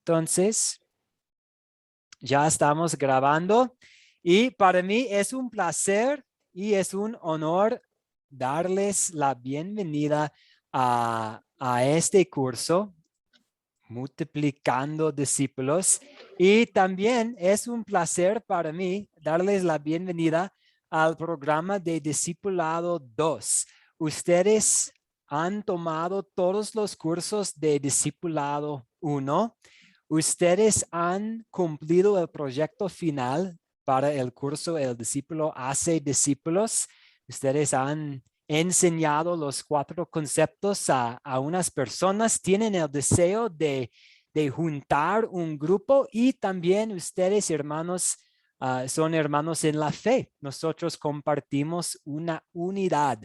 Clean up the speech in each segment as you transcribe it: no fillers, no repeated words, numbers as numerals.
Entonces, ya estamos grabando y para mí es un placer y es un honor darles la bienvenida a este curso, Multiplicando Discípulos. Y también es un placer para mí darles la bienvenida al programa de Discipulado 2. Ustedes han tomado todos los cursos de Discipulado 1. Ustedes han cumplido el proyecto final para el curso El discípulo hace discípulos. Ustedes han enseñado los 4 conceptos a unas personas, tienen el deseo de juntar un grupo y también ustedes, hermanos, son hermanos en la fe. Nosotros compartimos una unidad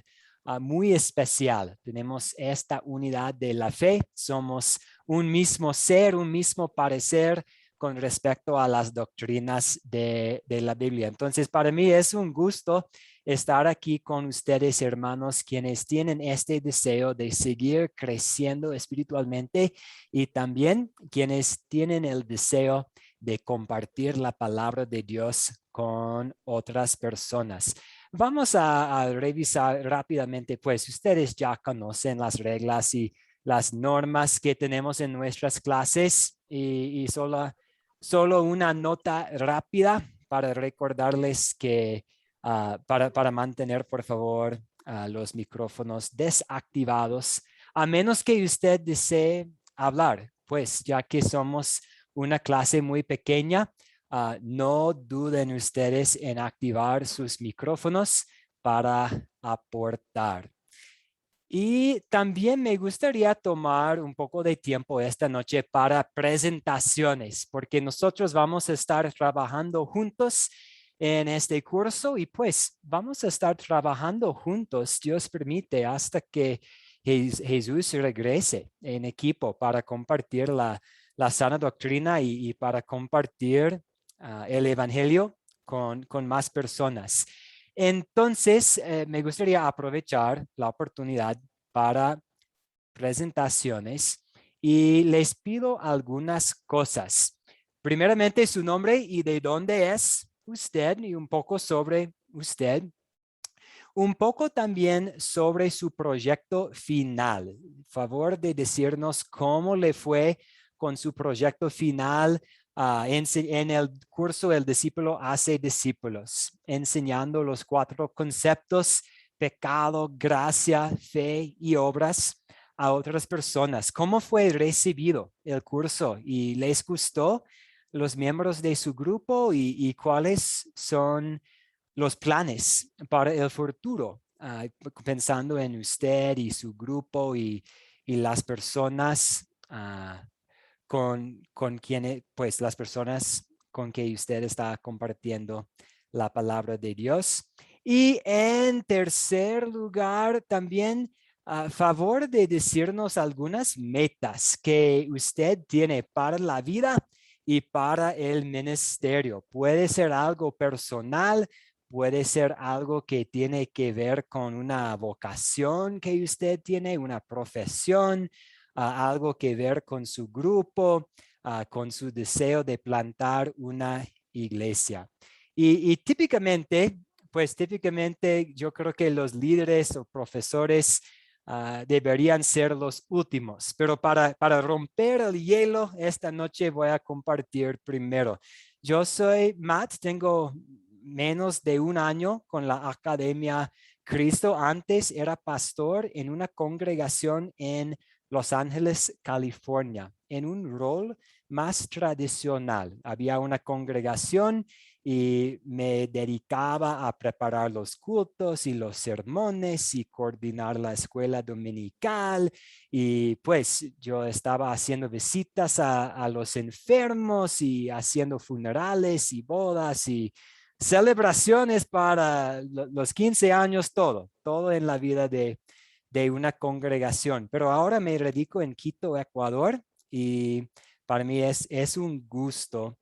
muy especial. Tenemos esta unidad de la fe. Somos un mismo ser, un mismo parecer con respecto a las doctrinas de la Biblia. Entonces, para mí es un gusto estar aquí con ustedes, hermanos, quienes tienen este deseo de seguir creciendo espiritualmente y también quienes tienen el deseo de compartir la palabra de Dios con otras personas. Vamos a revisar rápidamente, pues ustedes ya conocen las reglas y las normas que tenemos en nuestras clases y solo una nota rápida para recordarles que para mantener, por favor, los micrófonos desactivados, a menos que usted desee hablar, pues ya que somos una clase muy pequeña, no duden ustedes en activar sus micrófonos para aportar. Y también me gustaría tomar un poco de tiempo esta noche para presentaciones, porque nosotros vamos a estar trabajando juntos en este curso y pues vamos a estar trabajando juntos, Dios permite, hasta que Jesús regrese en equipo para compartir la sana doctrina y para compartir el evangelio con más personas. Entonces, me gustaría aprovechar la oportunidad para presentaciones y les pido algunas cosas. Primeramente, su nombre y de dónde es usted y un poco sobre usted. Un poco también sobre su proyecto final. Favor de decirnos cómo le fue con su proyecto final en el curso El discípulo hace discípulos, enseñando los 4 conceptos: pecado, gracia, fe y obras a otras personas. ¿Cómo fue recibido el curso y les gustó los miembros de su grupo y cuáles son los planes para el futuro, pensando en usted y su grupo y las personas con quienes, pues las personas con que usted está compartiendo la palabra de Dios. Y en tercer lugar, también a favor de decirnos algunas metas que usted tiene para la vida y para el ministerio. Puede ser algo personal, puede ser algo que tiene que ver con una vocación que usted tiene, una profesión, algo que ver con su grupo, con su deseo de plantar una iglesia. Y típicamente, pues típicamente yo creo que los líderes o profesores deberían ser los últimos, pero para romper el hielo esta noche voy a compartir primero. Yo soy Matt, tengo menos de un año con la Academia Cristo. Antes era pastor en una congregación en Los Ángeles, California, en un rol más tradicional. Había una congregación y me dedicaba a preparar los cultos y los sermones y coordinar la escuela dominical. Y pues yo estaba haciendo visitas a los enfermos y haciendo funerales y bodas y celebraciones para los 15 años, todo en la vida de una congregación. Pero ahora me radico en Quito, Ecuador, y para mí es un gusto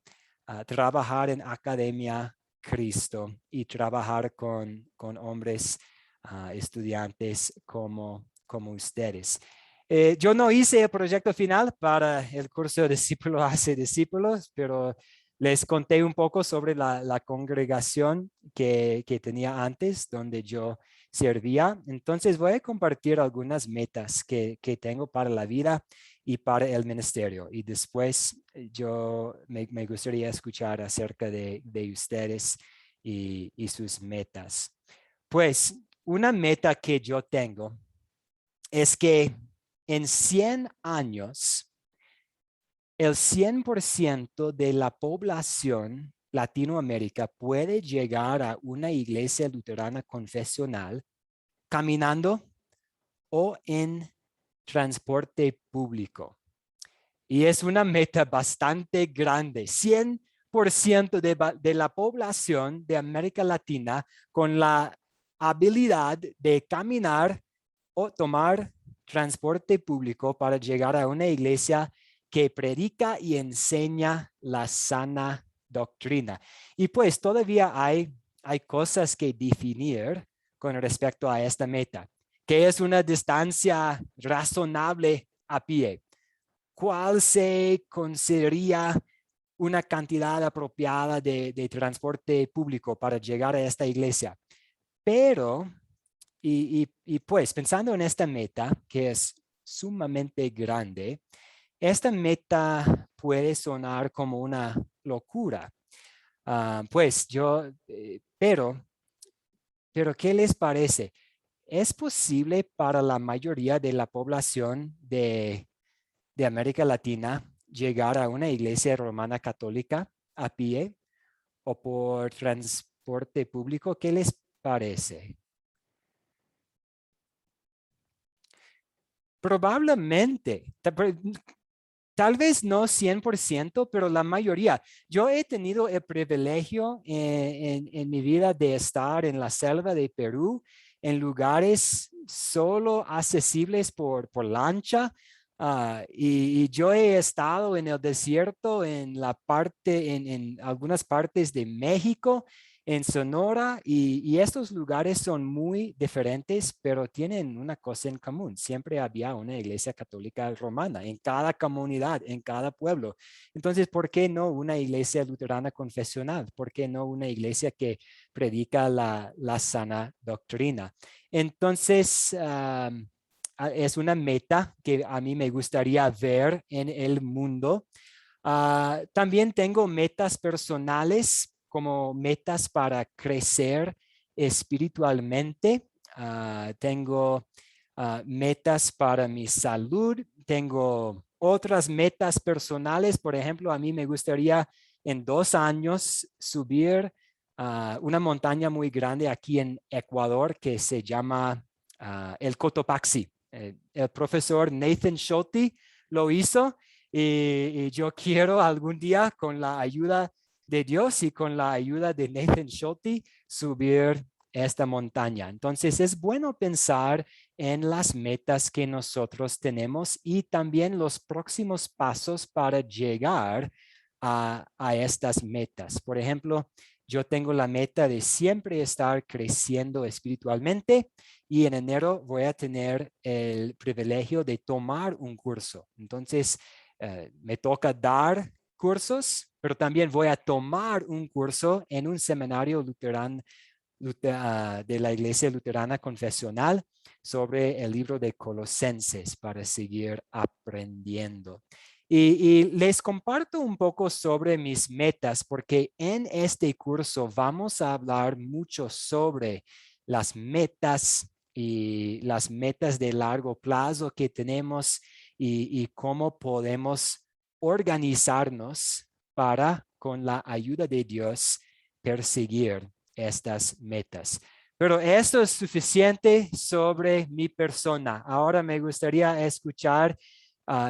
trabajar en Academia Cristo y trabajar con hombres estudiantes como ustedes. Yo no hice el proyecto final para el curso de Discípulo hace discípulos, pero les conté un poco sobre la congregación que tenía antes, donde yo servía. Entonces voy a compartir algunas metas que tengo para la vida y para el ministerio. Y después me gustaría escuchar acerca de ustedes y sus metas. Pues una meta que yo tengo es que en 100 años, el 100% de la población Latinoamérica puede llegar a una iglesia luterana confesional caminando o en transporte público. Y es una meta bastante grande. 100% de la población de América Latina con la habilidad de caminar o tomar transporte público para llegar a una iglesia que predica y enseña la sana doctrina. Y pues todavía hay cosas que definir con respecto a esta meta, que es una distancia razonable a pie. ¿Cuál se consideraría una cantidad apropiada de transporte público para llegar a esta iglesia? Pero, y pues pensando en esta meta, que es sumamente grande, esta meta puede sonar como una locura. Pues yo, pero ¿qué les parece? ¿Es posible para la mayoría de la población de América Latina llegar a una iglesia romana católica a pie o por transporte público? ¿Qué les parece? Probablemente, tal vez no 100%, pero la mayoría. Yo he tenido el privilegio en mi vida de estar en la selva de Perú, en lugares solo accesibles por lancha. Y yo he estado en el desierto, en algunas partes de México, en Sonora, y estos lugares son muy diferentes, pero tienen una cosa en común. Siempre había una iglesia católica romana en cada comunidad, en cada pueblo. Entonces, ¿por qué no una iglesia luterana confesional? ¿Por qué no una iglesia que predica la sana doctrina? Entonces, es una meta que a mí me gustaría ver en el mundo. También tengo metas personales como metas para crecer espiritualmente. Tengo metas para mi salud. Tengo otras metas personales. Por ejemplo, a mí me gustaría en 2 años subir una montaña muy grande aquí en Ecuador que se llama el Cotopaxi. El profesor Nathan Schulte lo hizo y yo quiero algún día con la ayuda de Dios y con la ayuda de Nathan Schulte subir esta montaña. Entonces es bueno pensar en las metas que nosotros tenemos y también los próximos pasos para llegar a estas metas. Por ejemplo, yo tengo la meta de siempre estar creciendo espiritualmente y en enero voy a tener el privilegio de tomar un curso. Entonces, me toca dar cursos, pero también voy a tomar un curso en un seminario luterano de la Iglesia Luterana Confesional sobre el libro de Colosenses para seguir aprendiendo. Y les comparto un poco sobre mis metas, porque en este curso vamos a hablar mucho sobre las metas y las metas de largo plazo que tenemos y cómo podemos organizarnos para, con la ayuda de Dios, perseguir estas metas. Pero esto es suficiente sobre mi persona. Ahora me gustaría escuchar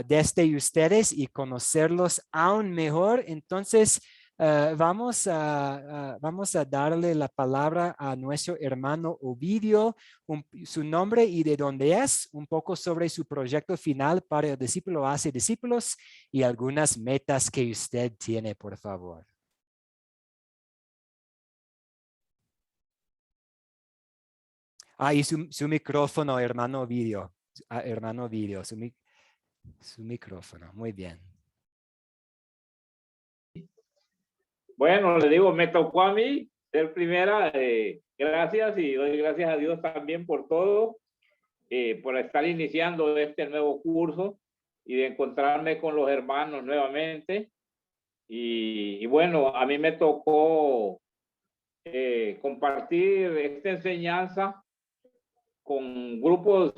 desde ustedes y conocerlos aún mejor. Entonces, vamos a darle la palabra a nuestro hermano Ovidio, su nombre y de dónde es, un poco sobre su proyecto final para el discípulo hace discípulos y algunas metas que usted tiene, por favor. Y su micrófono, hermano Ovidio. hermano Video, su micrófono. Muy bien. Bueno, le digo, me tocó a mí ser primera. Gracias y doy gracias a Dios también por todo, por estar iniciando este nuevo curso y de encontrarme con los hermanos nuevamente. Y bueno, a mí me tocó compartir esta enseñanza con grupos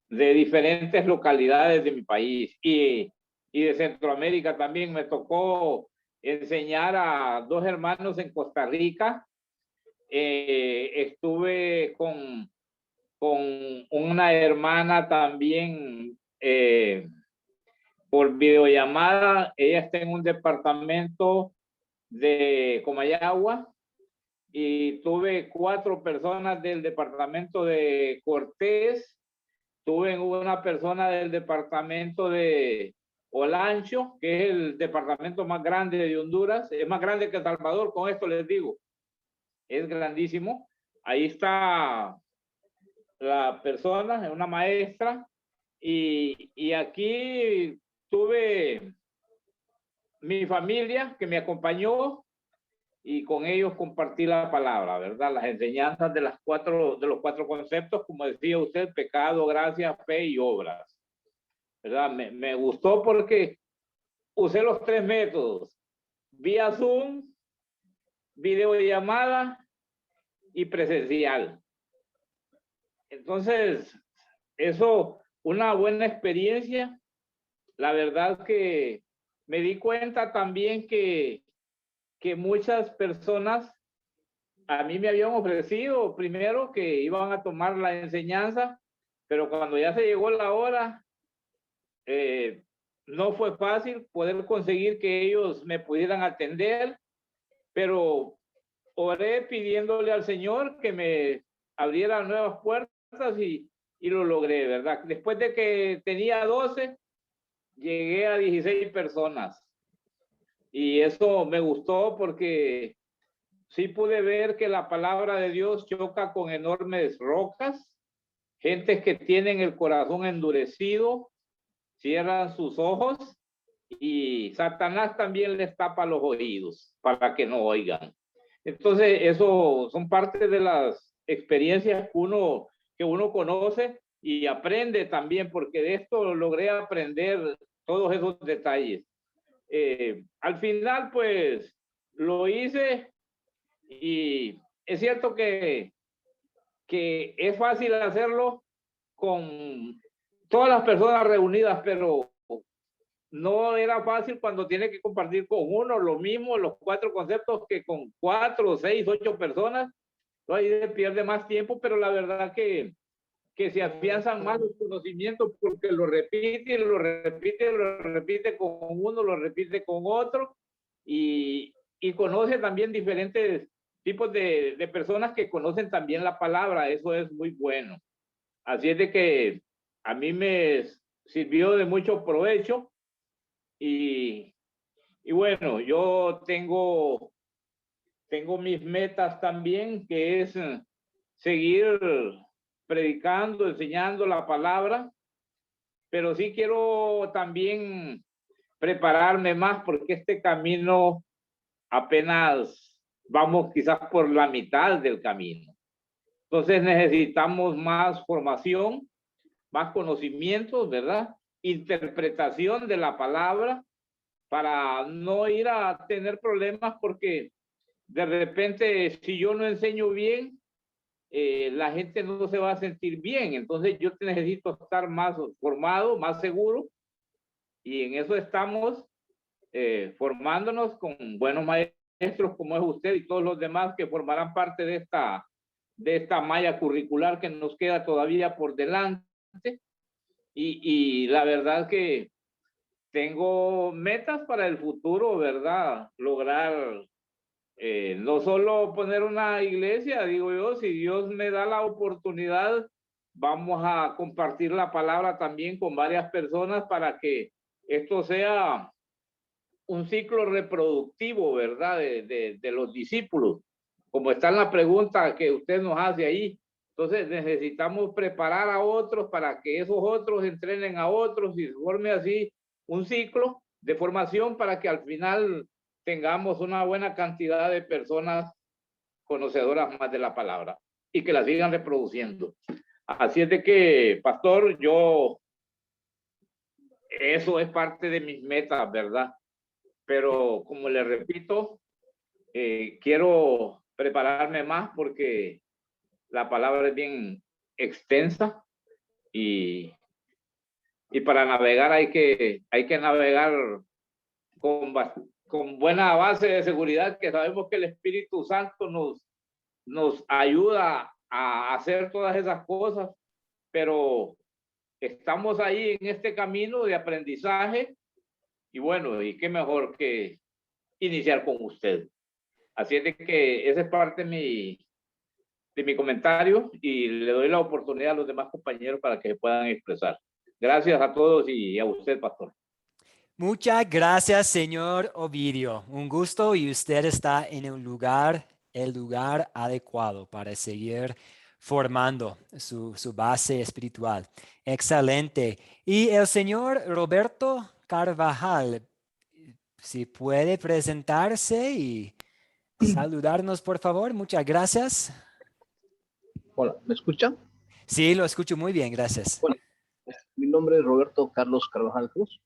de diferentes localidades de mi país y de Centroamérica. También me tocó enseñar a 2 hermanos en Costa Rica. Estuve con una hermana también por videollamada. Ella está en un departamento de Comayagua, y tuve 4 personas del departamento de Cortés. Tuve una persona del departamento de Olancho, que es el departamento más grande de Honduras. Es más grande que El Salvador, con esto les digo. Es grandísimo. Ahí está la persona, es una maestra. Y aquí tuve mi familia que me acompañó, y con ellos compartí la palabra, ¿verdad? Las enseñanzas de los 4 conceptos, como decía usted: pecado, gracia, fe y obras, ¿verdad? Me gustó porque usé los 3 métodos: vía Zoom, videollamada y presencial. Entonces, eso, una buena experiencia. La verdad que me di cuenta también que muchas personas a mí me habían ofrecido primero que iban a tomar la enseñanza, pero cuando ya se llegó la hora, no fue fácil poder conseguir que ellos me pudieran atender, pero oré pidiéndole al Señor que me abriera nuevas puertas, y lo logré, ¿verdad? Después de que tenía 12, llegué a 16 personas, y eso me gustó porque sí pude ver que la palabra de Dios choca con enormes rocas, gentes que tienen el corazón endurecido, cierran sus ojos, y Satanás también les tapa los oídos para que no oigan. Entonces, eso son parte de las experiencias que uno conoce y aprende también, porque de esto logré aprender todos esos detalles. Al final, pues, lo hice. Y es cierto que es fácil hacerlo con todas las personas reunidas, pero no era fácil cuando tiene que compartir con uno lo mismo, los 4 conceptos, que con 4, 6, 8 personas. Ahí se pierde más tiempo, pero la verdad que se afianzan más los conocimientos, porque lo repite, lo repite, lo repite con uno, lo repite con otro, y conoce también diferentes tipos de personas que conocen también la palabra. Eso es muy bueno. Así es de que a mí me sirvió de mucho provecho, y bueno, yo tengo mis metas también, que es seguir predicando, enseñando la palabra, pero sí quiero también prepararme más, porque este camino apenas vamos quizás por la mitad del camino. Entonces necesitamos más formación, más conocimientos, ¿verdad? Interpretación de la palabra, para no ir a tener problemas, porque de repente, si yo no enseño bien, la gente no se va a sentir bien. Entonces yo necesito estar más formado, más seguro, y en eso estamos, formándonos con buenos maestros como es usted y todos los demás que formarán parte de esta malla curricular que nos queda todavía por delante. Y la verdad que tengo metas para el futuro, ¿verdad? Lograr no solo poner una iglesia, digo yo, si Dios me da la oportunidad, vamos a compartir la palabra también con varias personas, para que esto sea un ciclo reproductivo, ¿verdad? De los discípulos. Como está en la pregunta que usted nos hace ahí, Entonces necesitamos preparar a otros para que esos otros entrenen a otros y se forme así un ciclo de formación para que al final tengamos una buena cantidad de personas conocedoras más de la palabra y que la sigan reproduciendo. Así es de que, pastor, eso es parte de mis metas, ¿verdad? Pero como le repito, quiero prepararme más porque la palabra es bien extensa y para navegar hay que navegar con buena base de seguridad, que sabemos que el Espíritu Santo nos ayuda a hacer todas esas cosas, pero estamos ahí en este camino de aprendizaje y bueno, y qué mejor que iniciar con usted. Así es de que esa es parte de mi comentario y le doy la oportunidad a los demás compañeros para que se puedan expresar. Gracias a todos y a usted, pastor. Muchas gracias, señor Ovidio. Un gusto y usted está en el lugar adecuado para seguir formando su base espiritual. Excelente. Y el señor Roberto Carvajal, si puede presentarse y saludarnos, por favor. Muchas gracias. Hola, ¿me escuchan? Sí, lo escucho muy bien, gracias. Bueno, mi nombre es Roberto Carlos Carvajal Cruz.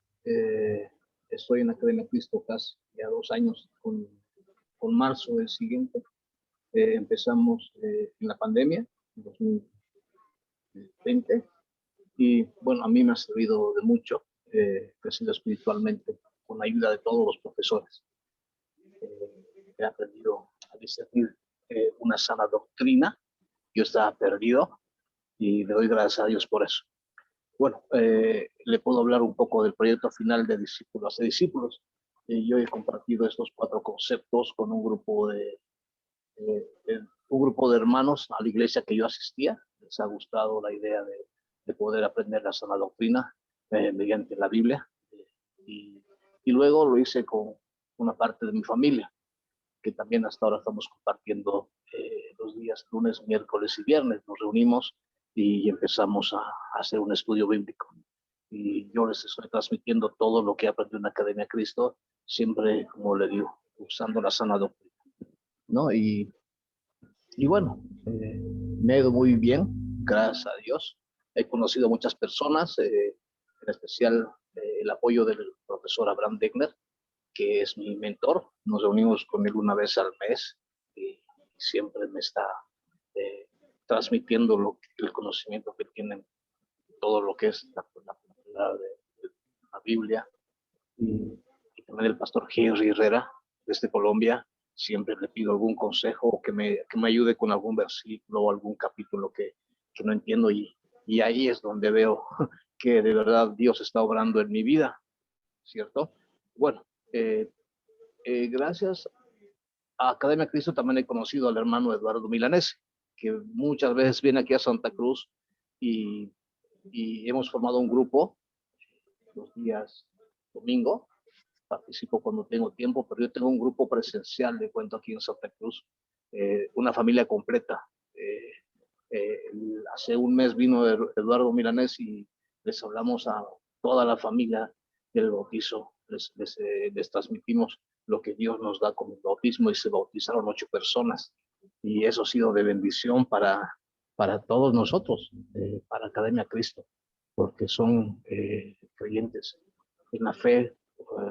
Estoy en Academia Cristo casi ya 2 años, con marzo del siguiente. Empezamos en la pandemia, en 2020, y bueno, a mí me ha servido de mucho, crecido espiritualmente, con la ayuda de todos los profesores. He aprendido a discernir una sana doctrina. Yo estaba perdido y le doy gracias a Dios por eso. Bueno, le puedo hablar un poco del proyecto final de Discípulos a Discípulos. Yo he compartido estos 4 conceptos con un grupo de hermanos a la iglesia que yo asistía. Les ha gustado la idea de poder aprender la sana doctrina mediante la Biblia. Y luego lo hice con una parte de mi familia, que también hasta ahora estamos compartiendo los días lunes, miércoles y viernes. Nos reunimos y empezamos a hacer un estudio bíblico. Y yo les estoy transmitiendo todo lo que aprendí en la Academia Cristo, siempre, como le digo, usando la sana doctrina, ¿no? Y bueno, me ha ido muy bien, gracias a Dios. He conocido a muchas personas, en especial el apoyo del profesor Abraham Degner, que es mi mentor. Nos reunimos con él una vez al mes y siempre me está transmitiendo el conocimiento que tienen, todo lo que es la Biblia. Y también el pastor Henry Herrera, desde Colombia. Siempre le pido algún consejo o que me ayude con algún versículo o algún capítulo que no entiendo, y ahí es donde veo que de verdad Dios está obrando en mi vida, ¿cierto? Bueno, gracias a Academia Cristo también he conocido al hermano Eduardo Milanés, que muchas veces viene aquí a Santa Cruz y hemos formado un grupo los días domingo. Participo cuando tengo tiempo, pero yo tengo un grupo presencial de cuento aquí en Santa Cruz, una familia completa. Hace un mes vino Eduardo Milanés y les hablamos a toda la familia del bautizo, les transmitimos lo que Dios nos da con el bautismo y se bautizaron 8 personas. Y eso ha sido de bendición para todos nosotros, para Academia Cristo, porque son creyentes en la fe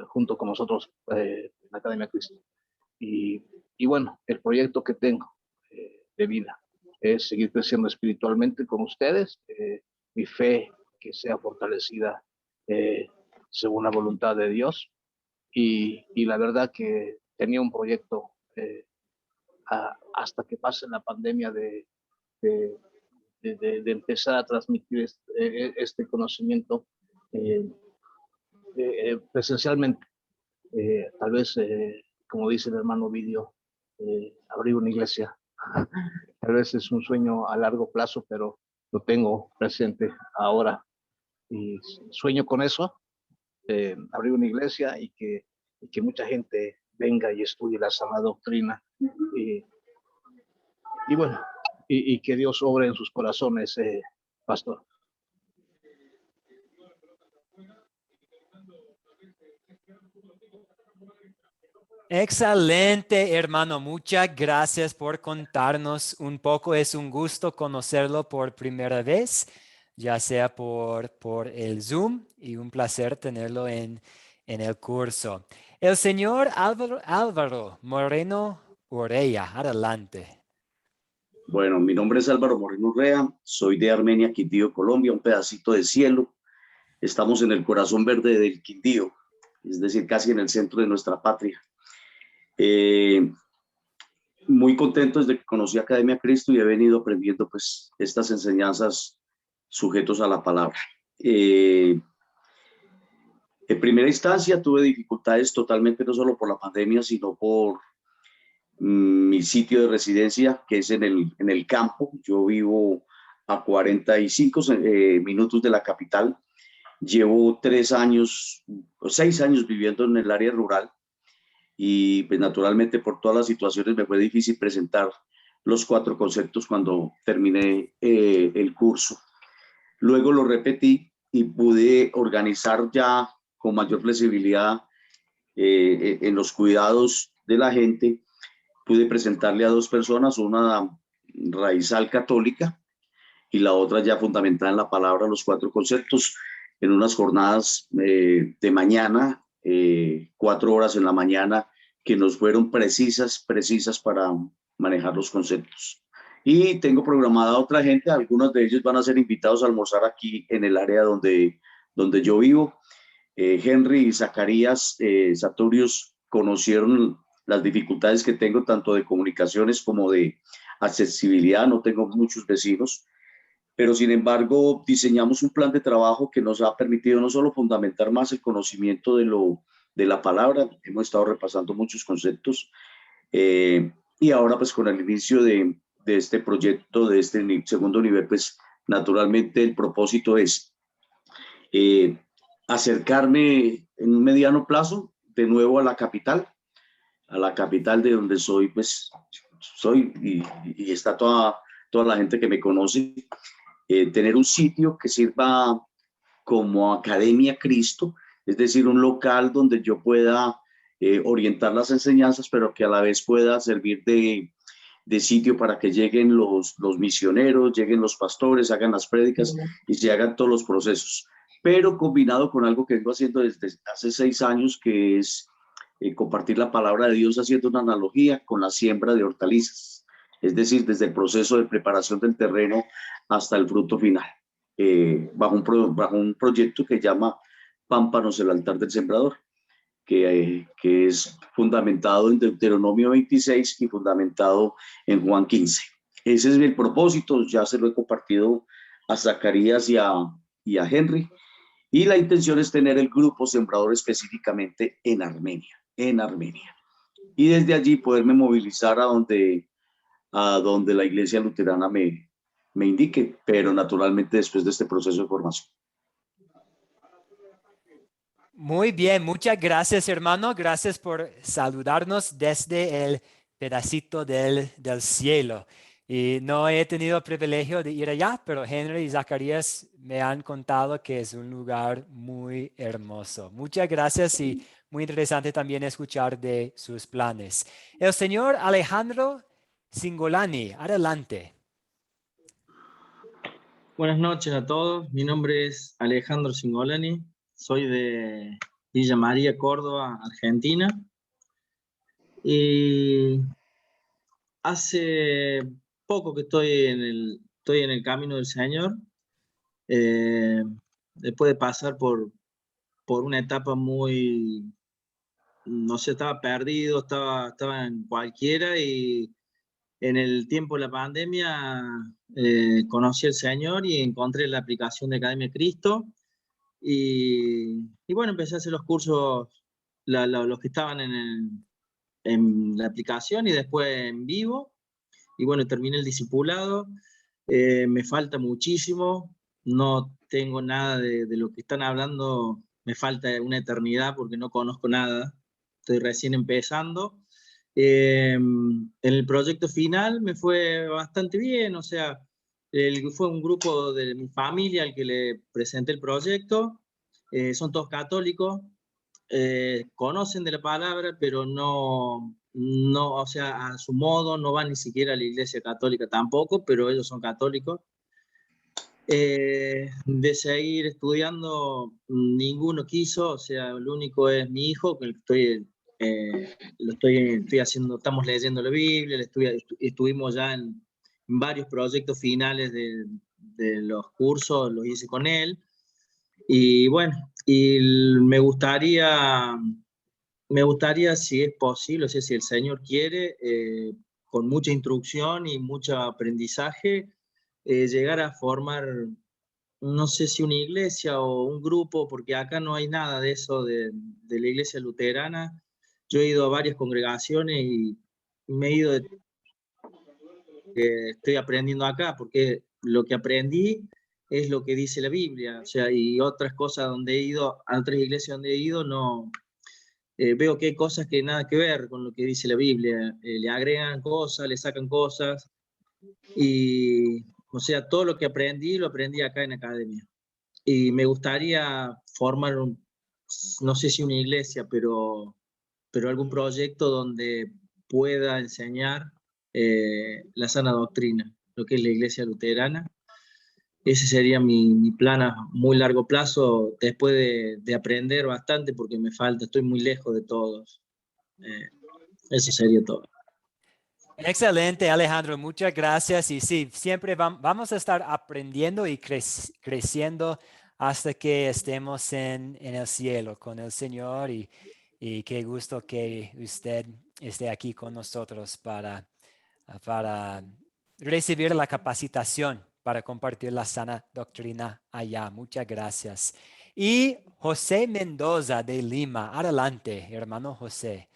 junto con nosotros en la Academia Cristo. Y bueno, el proyecto que tengo de vida es seguir creciendo espiritualmente con ustedes, mi fe que sea fortalecida según la voluntad de Dios. Y la verdad que tenía un proyecto hasta que pase la pandemia de empezar a transmitir este conocimiento presencialmente. Tal vez, como dice el hermano Ovidio, abrir una iglesia. Tal vez es un sueño a largo plazo, pero lo tengo presente ahora y sueño con eso, abrir una iglesia y que mucha gente venga y estudie la sana doctrina. Y bueno, y que Dios obre en sus corazones, pastor. Excelente, hermano. Muchas gracias por contarnos un poco. Es un gusto conocerlo por primera vez, ya sea por el Zoom, y un placer tenerlo en el curso. El señor Álvaro Moreno Urrea, adelante. Bueno, mi nombre es Álvaro Moreno Urrea, soy de Armenia, Quindío, Colombia, un pedacito de cielo. Estamos en el corazón verde del Quindío, es decir, casi en el centro de nuestra patria. Muy contento desde que conocí Academia Cristo y he venido aprendiendo pues estas enseñanzas sujetos a la palabra. En primera instancia tuve dificultades totalmente no solo por la pandemia, sino por mi sitio de residencia, que es en el campo. Yo vivo a 45 minutos de la capital. Llevo 3 años o 6 años viviendo en el área rural y pues naturalmente por todas las situaciones me fue difícil presentar los 4 conceptos cuando terminé el curso. Luego lo repetí y pude organizar ya con mayor flexibilidad en los cuidados de la gente. Pude presentarle a 2 personas, una raizal católica y la otra ya fundamentada en la palabra, los 4 conceptos, en unas jornadas de mañana, 4 horas en la mañana, que nos fueron precisas para manejar los conceptos. Y tengo programada a otra gente, algunos de ellos van a ser invitados a almorzar aquí en el área donde yo vivo. Henry y Zacarías Sartorius conocieron las dificultades que tengo tanto de comunicaciones como de accesibilidad. No tengo muchos vecinos, pero sin embargo diseñamos un plan de trabajo que nos ha permitido no solo fundamentar más el conocimiento de la palabra, hemos estado repasando muchos conceptos, y ahora pues con el inicio de este proyecto, de este segundo nivel, pues naturalmente el propósito es acercarme en un mediano plazo de nuevo a la capital de donde soy, pues soy y está toda la gente que me conoce. Tener un sitio que sirva como Academia Cristo, es decir, un local donde yo pueda orientar las enseñanzas, pero que a la vez pueda servir de sitio para que lleguen los misioneros, lleguen los pastores, hagan las prédicas y se hagan todos los procesos. Pero combinado con algo que vengo haciendo desde hace 6 años, que es compartir la palabra de Dios haciendo una analogía con la siembra de hortalizas, es decir, desde el proceso de preparación del terreno hasta el fruto final, bajo un proyecto que llama Pámpanos, el altar del sembrador, que es fundamentado en Deuteronomio 26 y fundamentado en Juan 15. Ese es el propósito, ya se lo he compartido a Zacarías y a Henry, y la intención es tener el grupo sembrador específicamente en Armenia, y desde allí poderme movilizar a donde la iglesia luterana me indique, pero naturalmente después de este proceso de formación. Muy bien, muchas gracias, hermano. Gracias por saludarnos desde el pedacito del cielo. Y no he tenido el privilegio de ir allá, pero Henry y Zacarías me han contado que es un lugar muy hermoso. Muchas gracias y muy interesante también escuchar de sus planes. El señor Alejandro Singolani, adelante. Buenas noches a todos. Mi nombre es Alejandro Singolani. Soy de Villa María, Córdoba, Argentina. Y hace poco que estoy en el camino del Señor. Después de pasar por una etapa muy, no sé, estaba perdido, estaba en cualquiera, y en el tiempo de la pandemia conocí al Señor y encontré la aplicación de Academia Cristo. Y bueno, empecé a hacer los cursos, los que estaban en la aplicación y después en vivo. Y bueno, terminé el discipulado. Me falta muchísimo, no tengo nada de lo que están hablando, me falta una eternidad porque no conozco nada, estoy recién empezando. En el proyecto final me fue bastante bien, o sea, fue un grupo de mi familia al que le presenté el proyecto, son todos católicos, conocen de la palabra, pero no, o sea, a su modo, no van ni siquiera a la iglesia católica tampoco, pero ellos son católicos. De seguir estudiando, ninguno quiso, o sea, el único es mi hijo, que estoy haciendo, estamos leyendo la Biblia, estuvimos ya en varios proyectos finales de los cursos, los hice con él, y bueno, me gustaría, si es posible, o sea, si el Señor quiere, con mucha instrucción y mucho aprendizaje, llegar a formar, no sé si una iglesia o un grupo, porque acá no hay nada de eso de la iglesia luterana. Yo he ido a varias congregaciones y me he ido que estoy aprendiendo acá, porque lo que aprendí es lo que dice la Biblia, o sea, y otras cosas donde he ido, a otras iglesias donde he ido, no, veo que hay cosas que nada que ver con lo que dice la Biblia, le agregan cosas, le sacan cosas, y, o sea, todo lo que aprendí, lo aprendí acá en academia. Y me gustaría formar, no sé si una iglesia, pero algún proyecto donde pueda enseñar la sana doctrina, lo que es la iglesia luterana. Ese sería mi plan a muy largo plazo, después de aprender bastante, porque me falta, estoy muy lejos de todos. Eso sería todo. Excelente, Alejandro, muchas gracias. Y sí, siempre vamos a estar aprendiendo y creciendo hasta que estemos en el cielo con el Señor. Y qué gusto que usted esté aquí con nosotros para recibir la capacitación para compartir la sana doctrina allá. Muchas gracias. Y José Mendoza de Lima, adelante, hermano José.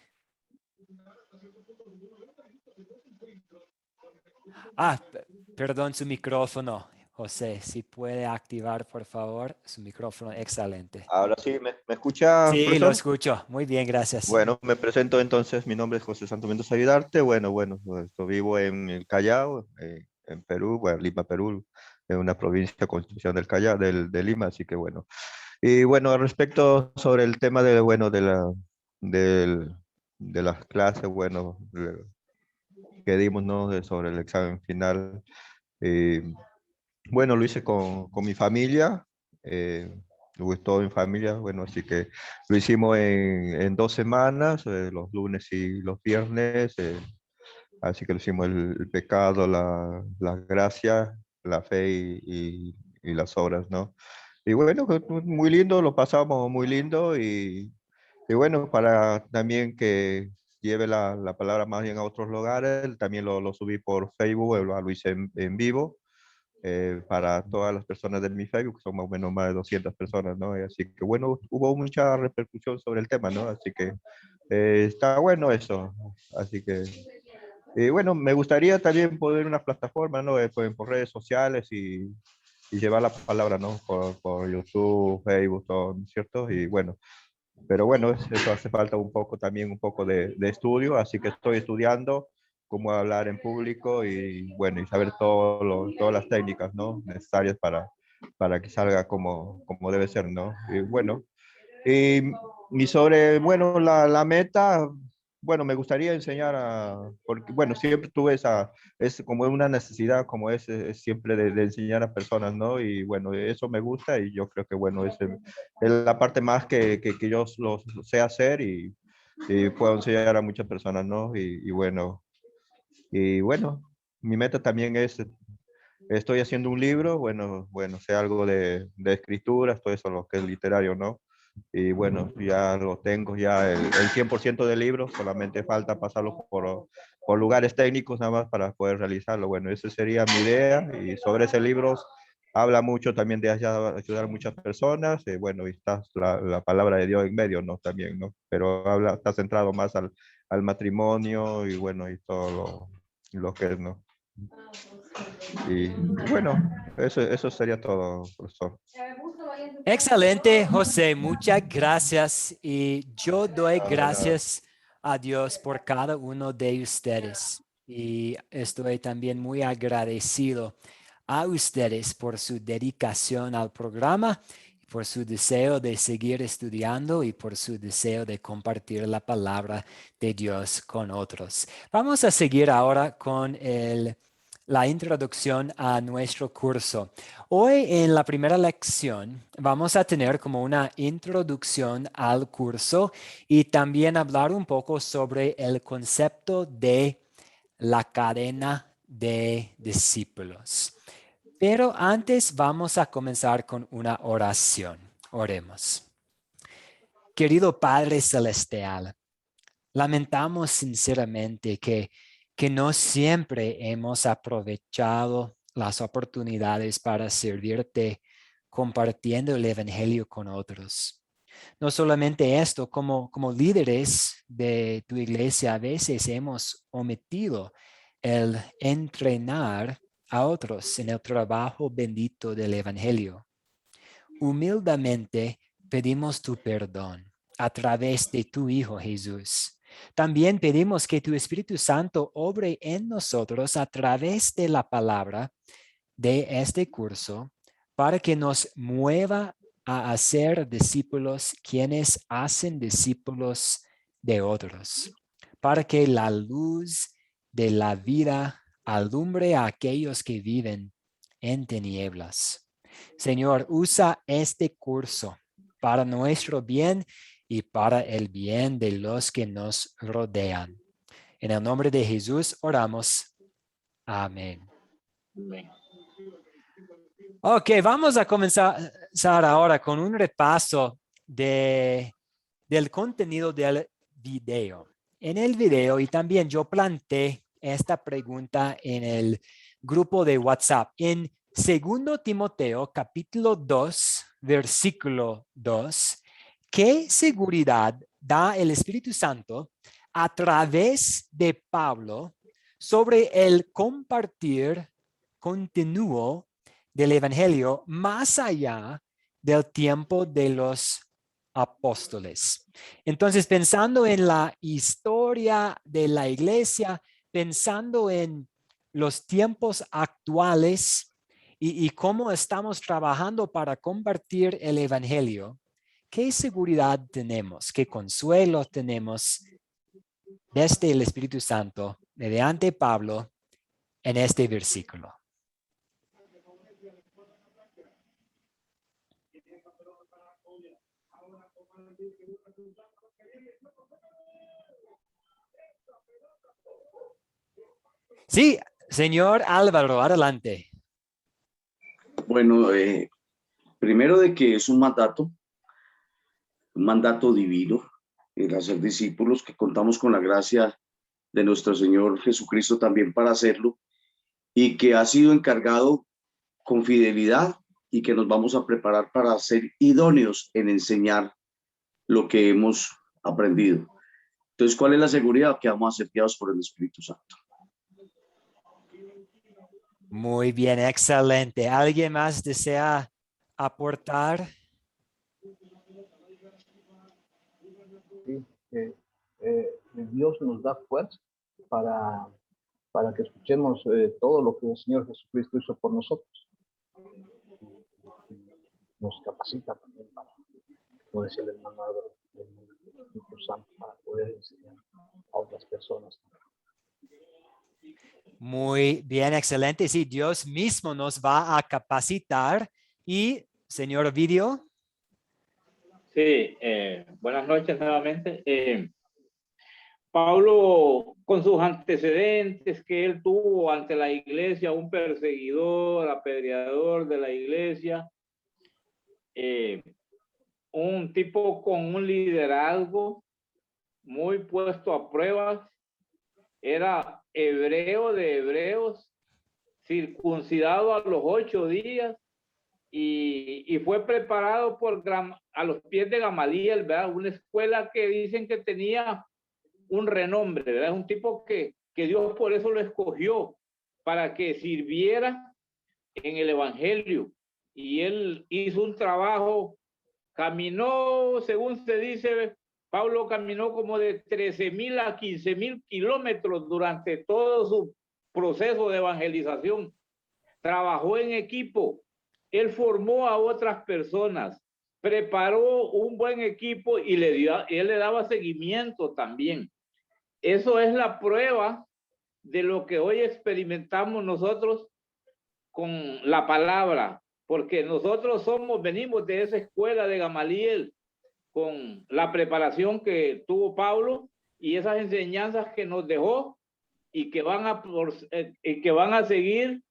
Perdón, su micrófono, José, si puede activar, por favor, su micrófono. Excelente. Ahora sí, ¿me escucha, Sí, lo profesor? escucho. Muy bien, gracias. Bueno, me presento entonces, mi nombre es José Santo Mendoza Vidarte. Bueno, pues, yo vivo en el Callao, en Perú, bueno, Lima, Perú, en una provincia Constitución del Callao, de Lima, así que bueno. Y bueno, respecto sobre el tema de, bueno, de las clases, bueno, que dimos, ¿no? Sobre el examen final. eh, Bueno, lo hice con mi familia, lo hice todo en familia, bueno, así que lo hicimos en 2 semanas, los lunes y los viernes, así que lo hicimos el pecado, la gracia, la fe y las obras, ¿no? Y bueno, fue muy lindo, lo pasamos muy lindo y bueno, para también que lleve la palabra más bien a otros lugares, también lo subí por Facebook, lo hice en vivo para todas las personas de mi Facebook, que son más o menos más de 200 personas, ¿no? Y así que bueno, hubo mucha repercusión sobre el tema, ¿no? Así que está bueno eso. Así que, bueno, me gustaría también poder una plataforma, ¿no? Pues, por redes sociales y llevar la palabra, ¿no? Por YouTube, Facebook, todo, ¿no es cierto? Y bueno, pero bueno, eso hace falta un poco también, un poco de estudio, así que estoy estudiando cómo hablar en público y bueno, y saber todas las técnicas, ¿no? Necesarias para que salga como debe ser, ¿no? Y bueno, y, y sobre, bueno, la meta, bueno, me gustaría enseñar porque, bueno, siempre tuve es como una necesidad, como es siempre de enseñar a personas, ¿no? Y bueno, eso me gusta y yo creo que, bueno, es la parte más que yo lo sé hacer y puedo enseñar a muchas personas, ¿no? Y bueno, mi meta también estoy haciendo un libro, bueno, sé algo de escritura, todo eso, lo que es literario, ¿no? Y bueno, ya lo tengo, ya el 100% del libro, solamente falta pasarlo por lugares técnicos nada más para poder realizarlo. Bueno, esa sería mi idea y sobre ese libro habla mucho también de ayudar a muchas personas, bueno, y está la palabra de Dios en medio, ¿no? También, ¿no? Pero está centrado más al matrimonio y bueno, y todo lo que es, ¿no? Y bueno, eso sería todo, profesor. Excelente, José. Muchas gracias. Y yo doy De nada. gracias a Dios por cada uno de ustedes y estoy también muy agradecido a ustedes por su dedicación al programa, por su deseo de seguir estudiando y por su deseo de compartir la palabra de Dios con otros. Vamos a seguir ahora con la introducción a nuestro curso. Hoy en la primera lección vamos a tener como una introducción al curso y también hablar un poco sobre el concepto de la cadena de discípulos. Pero antes vamos a comenzar con una oración. Oremos. Querido Padre Celestial, lamentamos sinceramente que no siempre hemos aprovechado las oportunidades para servirte compartiendo el Evangelio con otros. No solamente esto, como líderes de tu iglesia, a veces hemos omitido el entrenar a otros en el trabajo bendito del Evangelio. Humildemente pedimos tu perdón a través de tu Hijo Jesús. También pedimos que tu Espíritu Santo obre en nosotros a través de la palabra de este curso para que nos mueva a hacer discípulos quienes hacen discípulos de otros, para que la luz de la vida alumbre a aquellos que viven en tinieblas. Señor, usa este curso para nuestro bien y para el bien de los que nos rodean. En el nombre de Jesús oramos. Amén. Amén. Ok, vamos a comenzar ahora con un repaso del contenido del video. En el video, y también yo planteé esta pregunta en el grupo de WhatsApp. En 2 Timoteo, capítulo 2, versículo 2, ¿qué seguridad da el Espíritu Santo a través de Pablo sobre el compartir continuo del Evangelio más allá del tiempo de los apóstoles? Entonces, pensando en la historia de la iglesia, pensando en los tiempos actuales y cómo estamos trabajando para compartir el Evangelio, ¿qué seguridad tenemos? ¿Qué consuelo tenemos desde el Espíritu Santo mediante Pablo en este versículo? Sí, señor Álvaro, adelante. Bueno, primero de que es un mandato divino, el hacer discípulos, que contamos con la gracia de nuestro Señor Jesucristo también para hacerlo, y que ha sido encargado con fidelidad y que nos vamos a preparar para ser idóneos en enseñar lo que hemos aprendido. Entonces, ¿cuál es la seguridad? Que vamos a ser guiados por el Espíritu Santo. Muy bien, excelente. ¿Alguien más desea aportar? Sí, Dios nos da fuerza para que escuchemos todo lo que el Señor Jesucristo hizo por nosotros. Nos capacita también para, como decía el hermano Álvaro, del Espíritu Santo, para poder enseñar a otras personas. Muy bien, excelente. Sí, Dios mismo nos va a capacitar. Y, señor Ovidio. Sí, buenas noches nuevamente. Pablo, con sus antecedentes que él tuvo ante la iglesia, un perseguidor, apedreador de la iglesia, un tipo con un liderazgo muy puesto a prueba, era hebreo de hebreos, circuncidado a los 8 días y fue preparado a los pies de Gamaliel, ¿verdad? Una escuela que dicen que tenía un renombre, ¿verdad? Un tipo que Dios por eso lo escogió, para que sirviera en el Evangelio. Y él hizo un trabajo, caminó, según se dice, Pablo caminó como de 13,000 a 15,000 kilómetros durante todo su proceso de evangelización. Trabajó en equipo. Él formó a otras personas, preparó un buen equipo y él le daba seguimiento también. Eso es la prueba de lo que hoy experimentamos nosotros con la palabra, porque nosotros venimos de esa escuela de Gamaliel, con la preparación que tuvo Pablo y esas enseñanzas que nos dejó y que van a seguir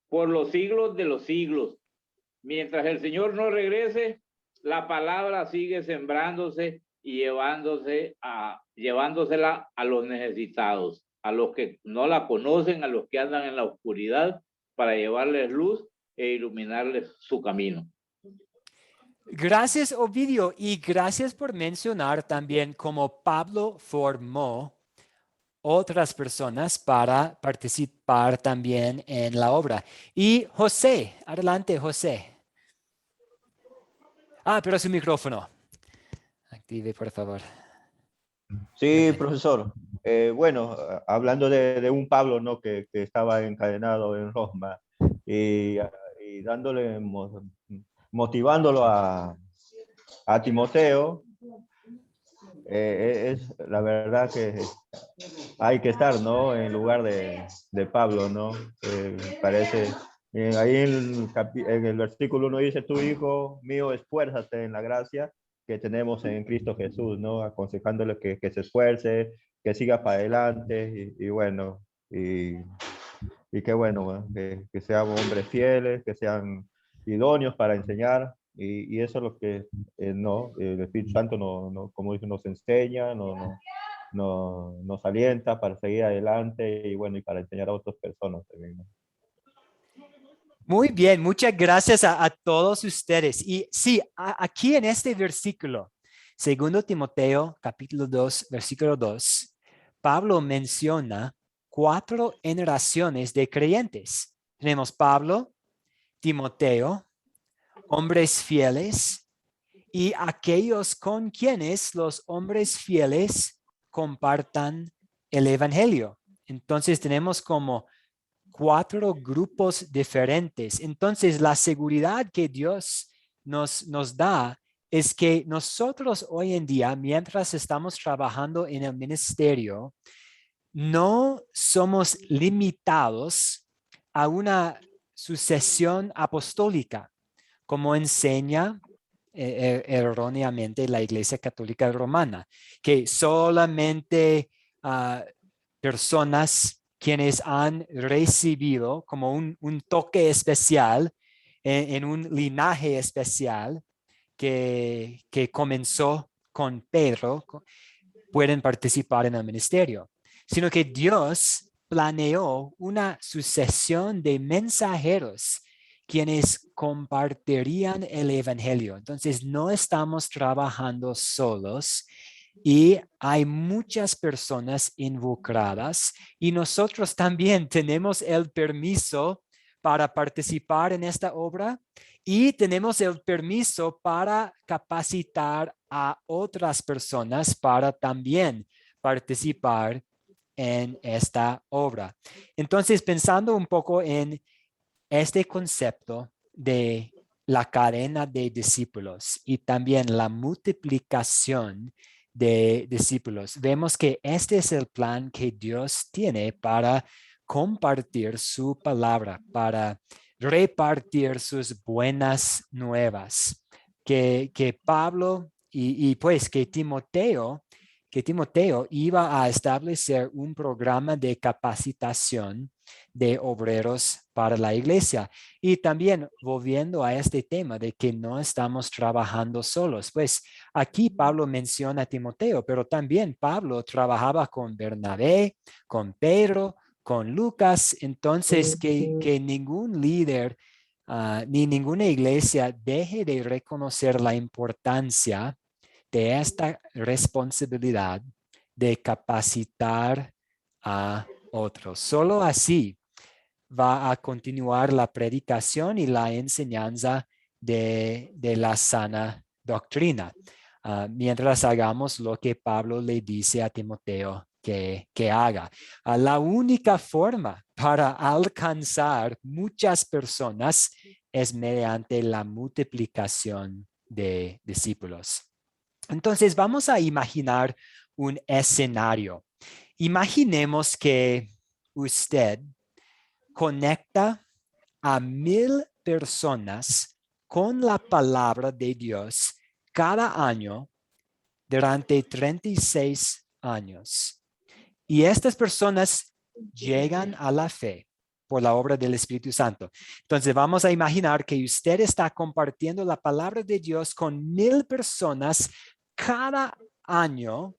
por los siglos de los siglos. Mientras el Señor no regrese, la palabra sigue sembrándose y llevándosela a los necesitados, a los que no la conocen, a los que andan en la oscuridad, para llevarles luz e iluminarles su camino. Gracias, Ovidio, y gracias por mencionar también cómo Pablo formó otras personas para participar también en la obra. Y José, adelante, José. Pero su micrófono. Active, por favor. Sí, profesor. Bueno, hablando de un Pablo, ¿no? que estaba encadenado en Roma y dándole, motivándolo a Timoteo, es la verdad que hay que estar, ¿no? En lugar de Pablo, ¿no? Parece, ahí en el versículo 1 dice, tu hijo mío, esfuérzate en la gracia que tenemos en Cristo Jesús, ¿no? Aconsejándole que se esfuerce, que siga para adelante y bueno, y qué bueno, que sean hombres fieles, que sean idóneos para enseñar y eso es lo que no, el Espíritu Santo como dice, nos enseña, nos alienta para seguir adelante y bueno, y para enseñar a otras personas también, ¿no? Muy bien, muchas gracias a todos ustedes. Y sí, aquí en este versículo, 2 Timoteo, capítulo 2, versículo 2, Pablo menciona 4 generaciones de creyentes. Tenemos Pablo, Timoteo, hombres fieles y aquellos con quienes los hombres fieles compartan el evangelio. Entonces tenemos como 4 grupos diferentes. Entonces, la seguridad que Dios nos da es que nosotros hoy en día, mientras estamos trabajando en el ministerio, no somos limitados a una sucesión apostólica, como enseña erróneamente la Iglesia Católica Romana, que solamente personas quienes han recibido como un toque especial en un linaje especial que comenzó con Pedro, pueden participar en el ministerio, sino que Dios planeó una sucesión de mensajeros quienes compartirían el evangelio. Entonces, no estamos trabajando solos y hay muchas personas involucradas y nosotros también tenemos el permiso para participar en esta obra y tenemos el permiso para capacitar a otras personas para también participar en esta obra. Entonces, pensando un poco en este concepto de la cadena de discípulos y también la multiplicación de discípulos, vemos que este es el plan que Dios tiene para compartir su palabra, para repartir sus buenas nuevas, que Pablo y pues que Timoteo iba a establecer un programa de capacitación de obreros para la iglesia. Y también volviendo a este tema de que no estamos trabajando solos, pues aquí Pablo menciona a Timoteo, pero también Pablo trabajaba con Bernabé, con Pedro, con Lucas. Entonces que ningún líder ni ninguna iglesia deje de reconocer la importancia de esta responsabilidad de capacitar a otros. Solo así va a continuar la predicación y la enseñanza de la sana doctrina. mientras hagamos lo que Pablo le dice a Timoteo que haga. La única forma para alcanzar muchas personas es mediante la multiplicación de discípulos. Entonces vamos a imaginar un escenario. Imaginemos que usted conecta a 1,000 personas con la palabra de Dios cada año durante 36 años. Y estas personas llegan a la fe por la obra del Espíritu Santo. Entonces vamos a imaginar que usted está compartiendo la palabra de Dios con 1,000 personas cada año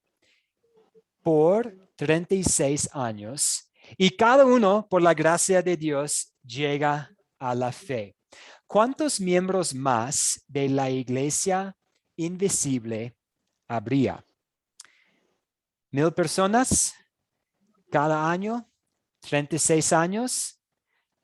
por 36 años. Y cada uno, por la gracia de Dios, llega a la fe. ¿Cuántos miembros más de la iglesia invisible habría? 1,000 personas cada año, 36 años.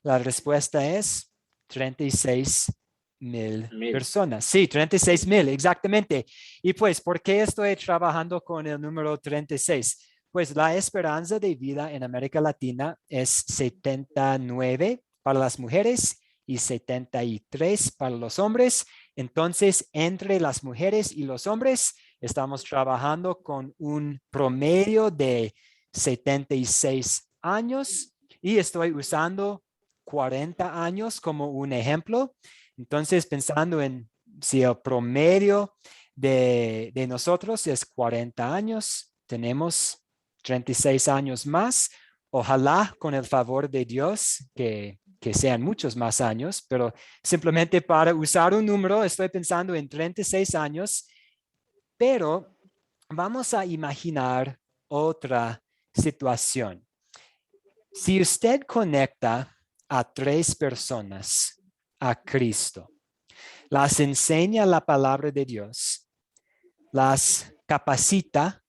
La respuesta es 36,000 personas. Sí, 36,000, exactamente. Y pues, ¿por qué estoy trabajando con el número 36? Pues la esperanza de vida en América Latina es 79 para las mujeres y 73 para los hombres. Entonces, entre las mujeres y los hombres, estamos trabajando con un promedio de 76 años y estoy usando 40 años como un ejemplo. Entonces, pensando en si el promedio de nosotros es 40 años, tenemos 36 años más. Ojalá con el favor de Dios que sean muchos más años, pero simplemente para usar un número, estoy pensando en 36 años, pero vamos a imaginar otra situación. Si usted conecta a 3 personas a Cristo, las enseña la palabra de Dios, las capacita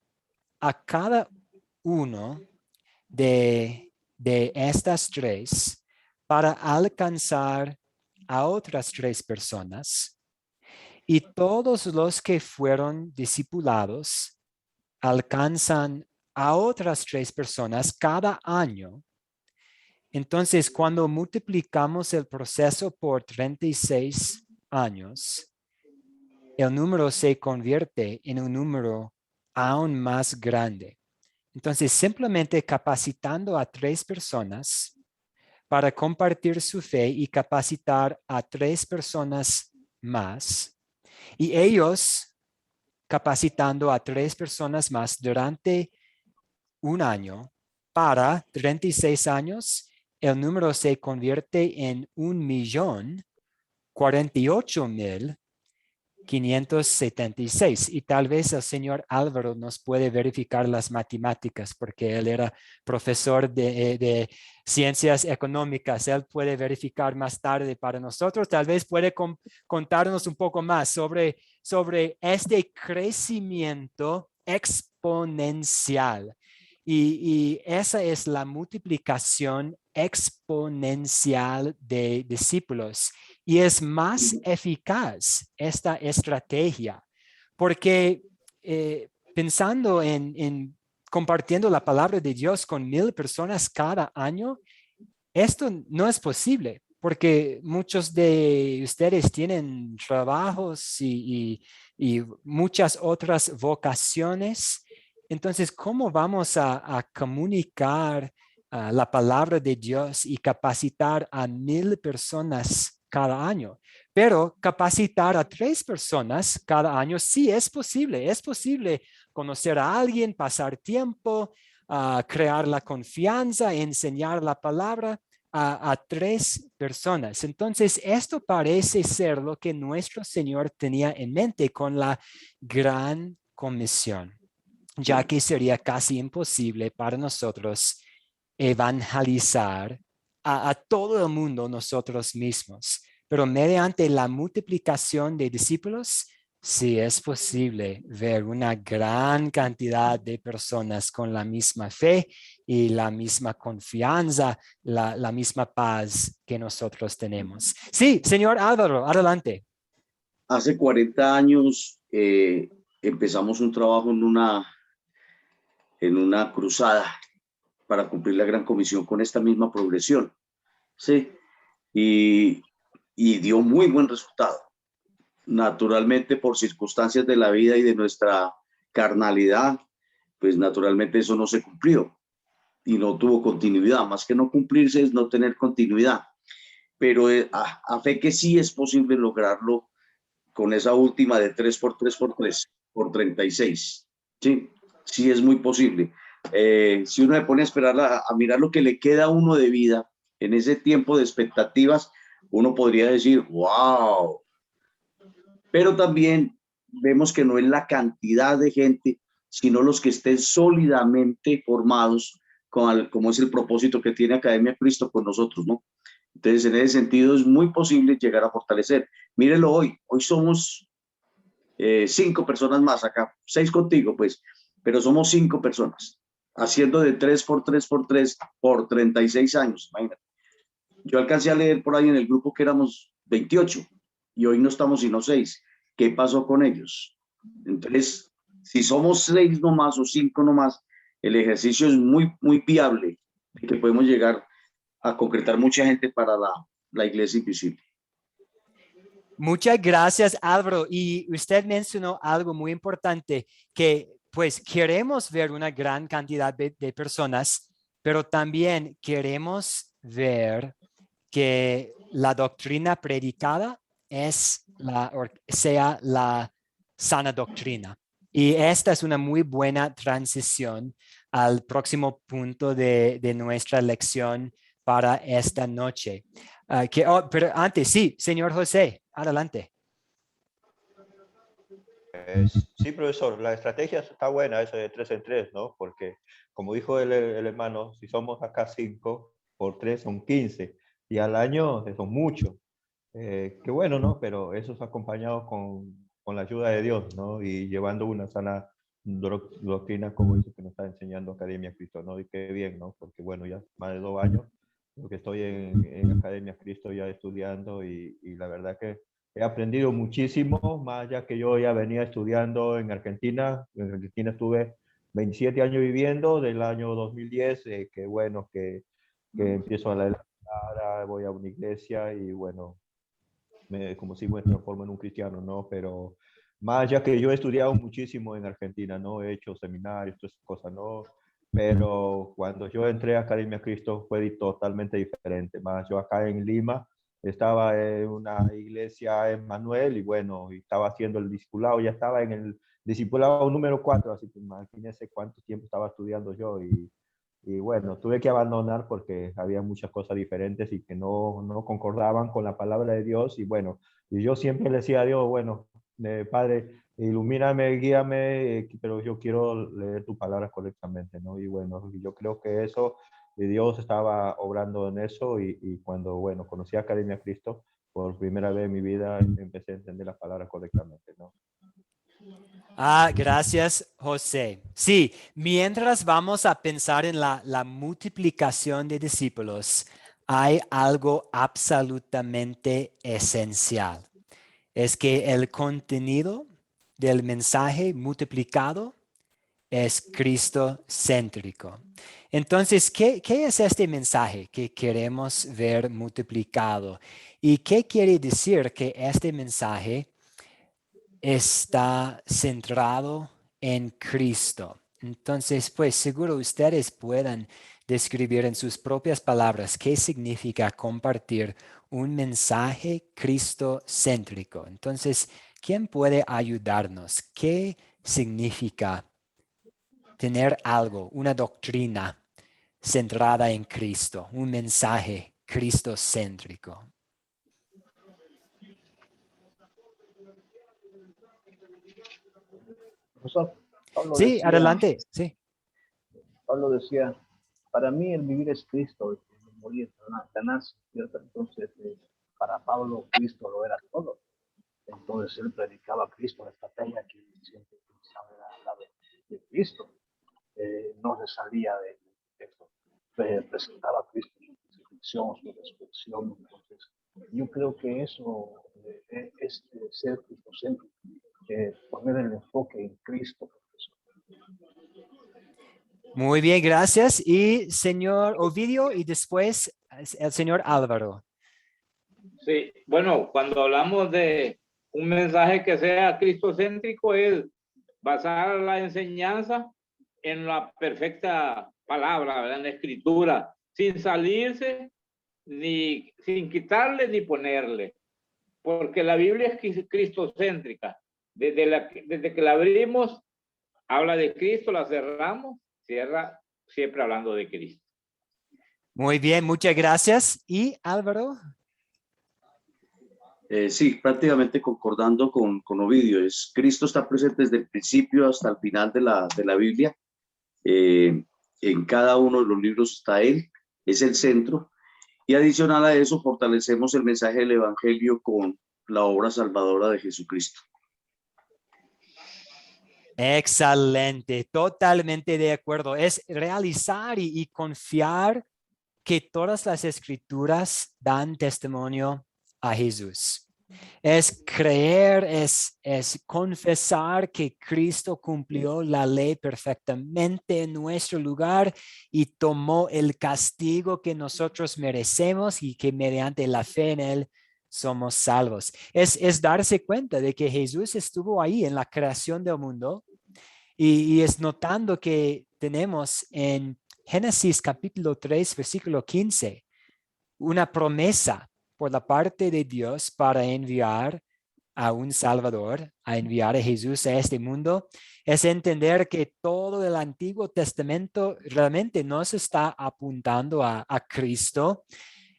a cada uno de estas 3 para alcanzar a otras 3 personas, y todos los que fueron discipulados alcanzan a otras 3 personas cada año. Entonces, cuando multiplicamos el proceso por 36 años, el número se convierte en un número aún más grande. Entonces, simplemente capacitando a 3 personas para compartir su fe y capacitar a 3 personas más, y ellos capacitando a 3 personas más durante un año, para 36 años, el número se convierte en 1,048,576. Y tal vez el señor Álvaro nos puede verificar las matemáticas porque él era profesor de ciencias económicas. Él puede verificar más tarde para nosotros. Tal vez puede contarnos un poco más sobre este crecimiento exponencial. Y esa es la multiplicación exponencial de discípulos. Y es más eficaz esta estrategia, porque pensando en compartiendo la palabra de Dios con 1,000 personas cada año, esto no es posible, porque muchos de ustedes tienen trabajos y muchas otras vocaciones. Entonces, ¿cómo vamos a comunicar la palabra de Dios y capacitar a 1,000 personas cada año? Pero capacitar a 3 personas cada año sí es posible. Es posible conocer a alguien, pasar tiempo, crear la confianza, enseñar la palabra a 3 personas. Entonces, esto parece ser lo que nuestro Señor tenía en mente con la gran comisión, ya que sería casi imposible para nosotros evangelizar a todo el mundo nosotros mismos. Pero mediante la multiplicación de discípulos, sí es posible ver una gran cantidad de personas con la misma fe y la misma confianza, la misma paz que nosotros tenemos. Sí, señor Álvaro, adelante. Hace 40 años empezamos un trabajo en una cruzada para cumplir la gran comisión con esta misma progresión, ¿sí? Y dio muy buen resultado. Naturalmente, por circunstancias de la vida y de nuestra carnalidad, pues naturalmente eso no se cumplió y no tuvo continuidad. Más que no cumplirse es no tener continuidad. Pero a fe que sí es posible lograrlo con esa última de 3x3x3 por 36. Sí, sí es muy posible. Si uno se pone a esperar a mirar lo que le queda a uno de vida en ese tiempo de expectativas, uno podría decir, wow. Pero también vemos que no es la cantidad de gente, sino los que estén sólidamente formados, como es el propósito que tiene Academia Cristo con nosotros, ¿no? Entonces, en ese sentido, es muy posible llegar a fortalecer. Mírenlo hoy somos 5 personas más acá, 6 contigo, pues, pero somos 5 personas, haciendo de 3x3x3 por 36 años, imagínate. Yo alcancé a leer por ahí en el grupo que éramos 28 y hoy no estamos sino 6. ¿Qué pasó con ellos? Entonces, si somos 6 nomás o 5 nomás, el ejercicio es muy viable de que podemos llegar a concretar mucha gente para la iglesia invisible. Muchas gracias, Álvaro. Y usted mencionó algo muy importante, que pues queremos ver una gran cantidad de personas, pero también queremos ver que la doctrina predicada sea la sana doctrina. Y esta es una muy buena transición al próximo punto de nuestra lección para esta noche. Pero antes, sí, señor José, adelante. Sí, profesor, la estrategia está buena, eso de 3 en 3, ¿no? Porque, como dijo el hermano, si somos acá 5 por 3 son 15 y al año son muchos. Qué bueno, ¿no? Pero eso es acompañado con la ayuda de Dios, ¿no? Y llevando una sana doctrina como eso que nos está enseñando Academia Cristo, ¿no? Y qué bien, ¿no? Porque, bueno, ya más de 2 años que estoy en Academia Cristo ya estudiando y la verdad que he aprendido muchísimo, más ya que yo ya venía estudiando en Argentina. En Argentina estuve 27 años viviendo, del año 2010, que bueno, que empiezo a la ahora voy a una iglesia y bueno, como si me transformo en un cristiano, ¿no? Pero más ya que yo he estudiado muchísimo en Argentina, ¿no? He hecho seminarios, todas esas cosas, ¿no? Pero cuando yo entré a Academia Cristo fue totalmente diferente. Más yo acá en Lima estaba en una iglesia en Manuel y bueno, y estaba haciendo el discipulado, ya estaba en el discipulado número 4, así que imagínense cuánto tiempo estaba estudiando yo y bueno, tuve que abandonar porque había muchas cosas diferentes y que no concordaban con la palabra de Dios. Y bueno, y yo siempre le decía a Dios, bueno, Padre, ilumíname, guíame, pero yo quiero leer tu palabra correctamente, ¿no? Y bueno, yo creo que eso, Dios estaba obrando en eso y cuando, bueno, conocí a Academia Cristo, por primera vez en mi vida empecé a entender las palabras correctamente, ¿no? Gracias, José. Sí, mientras vamos a pensar en la multiplicación de discípulos, hay algo absolutamente esencial. Es que el contenido del mensaje multiplicado es Cristo céntrico. Entonces, ¿qué es este mensaje que queremos ver multiplicado? ¿Y qué quiere decir que este mensaje está centrado en Cristo? Entonces, pues seguro ustedes puedan describir en sus propias palabras qué significa compartir un mensaje cristocéntrico. Entonces, ¿quién puede ayudarnos? ¿Qué significa tener algo, una doctrina centrada en Cristo, un mensaje cristocéntrico? Profesor, Sí, adelante. Sí. Pablo decía, para mí el vivir es Cristo, el morir es ganancia, ¿cierto? Entonces, para Pablo, Cristo lo era todo. Entonces, él predicaba a Cristo, la estrategia que siempre utilizaba era la de Cristo. No se salía del texto, presentaba a Cristo su crucifixión, su resurrección. Entonces, yo creo que eso es ser cristocéntrico. poner el enfoque en Cristo. Muy bien, gracias. Y señor Ovidio y después el señor Álvaro. Sí, bueno, cuando hablamos de un mensaje que sea cristocéntrico es basar la enseñanza en la perfecta palabra, ¿verdad? En la escritura, sin salirse, ni sin quitarle ni ponerle, porque la Biblia es cristocéntrica. Desde que la abrimos, habla de Cristo, la cerramos, cierra siempre hablando de Cristo. Muy bien, muchas gracias. ¿Y Álvaro? Sí, prácticamente concordando con Ovidio, Cristo está presente desde el principio hasta el final de la Biblia. En cada uno de los libros está Él, es el centro. Y adicional a eso, fortalecemos el mensaje del Evangelio con la obra salvadora de Jesucristo. Excelente, totalmente de acuerdo. Es realizar y confiar que todas las escrituras dan testimonio a Jesús. Es creer, es confesar que Cristo cumplió la ley perfectamente en nuestro lugar y tomó el castigo que nosotros merecemos y que mediante la fe en Él somos salvos. Es darse cuenta de que Jesús estuvo ahí en la creación del mundo y es notando que tenemos en Génesis capítulo 3, versículo 15, una promesa por la parte de Dios para enviar a un Salvador, a enviar a Jesús a este mundo, es entender que todo el Antiguo Testamento realmente nos está apuntando a Cristo.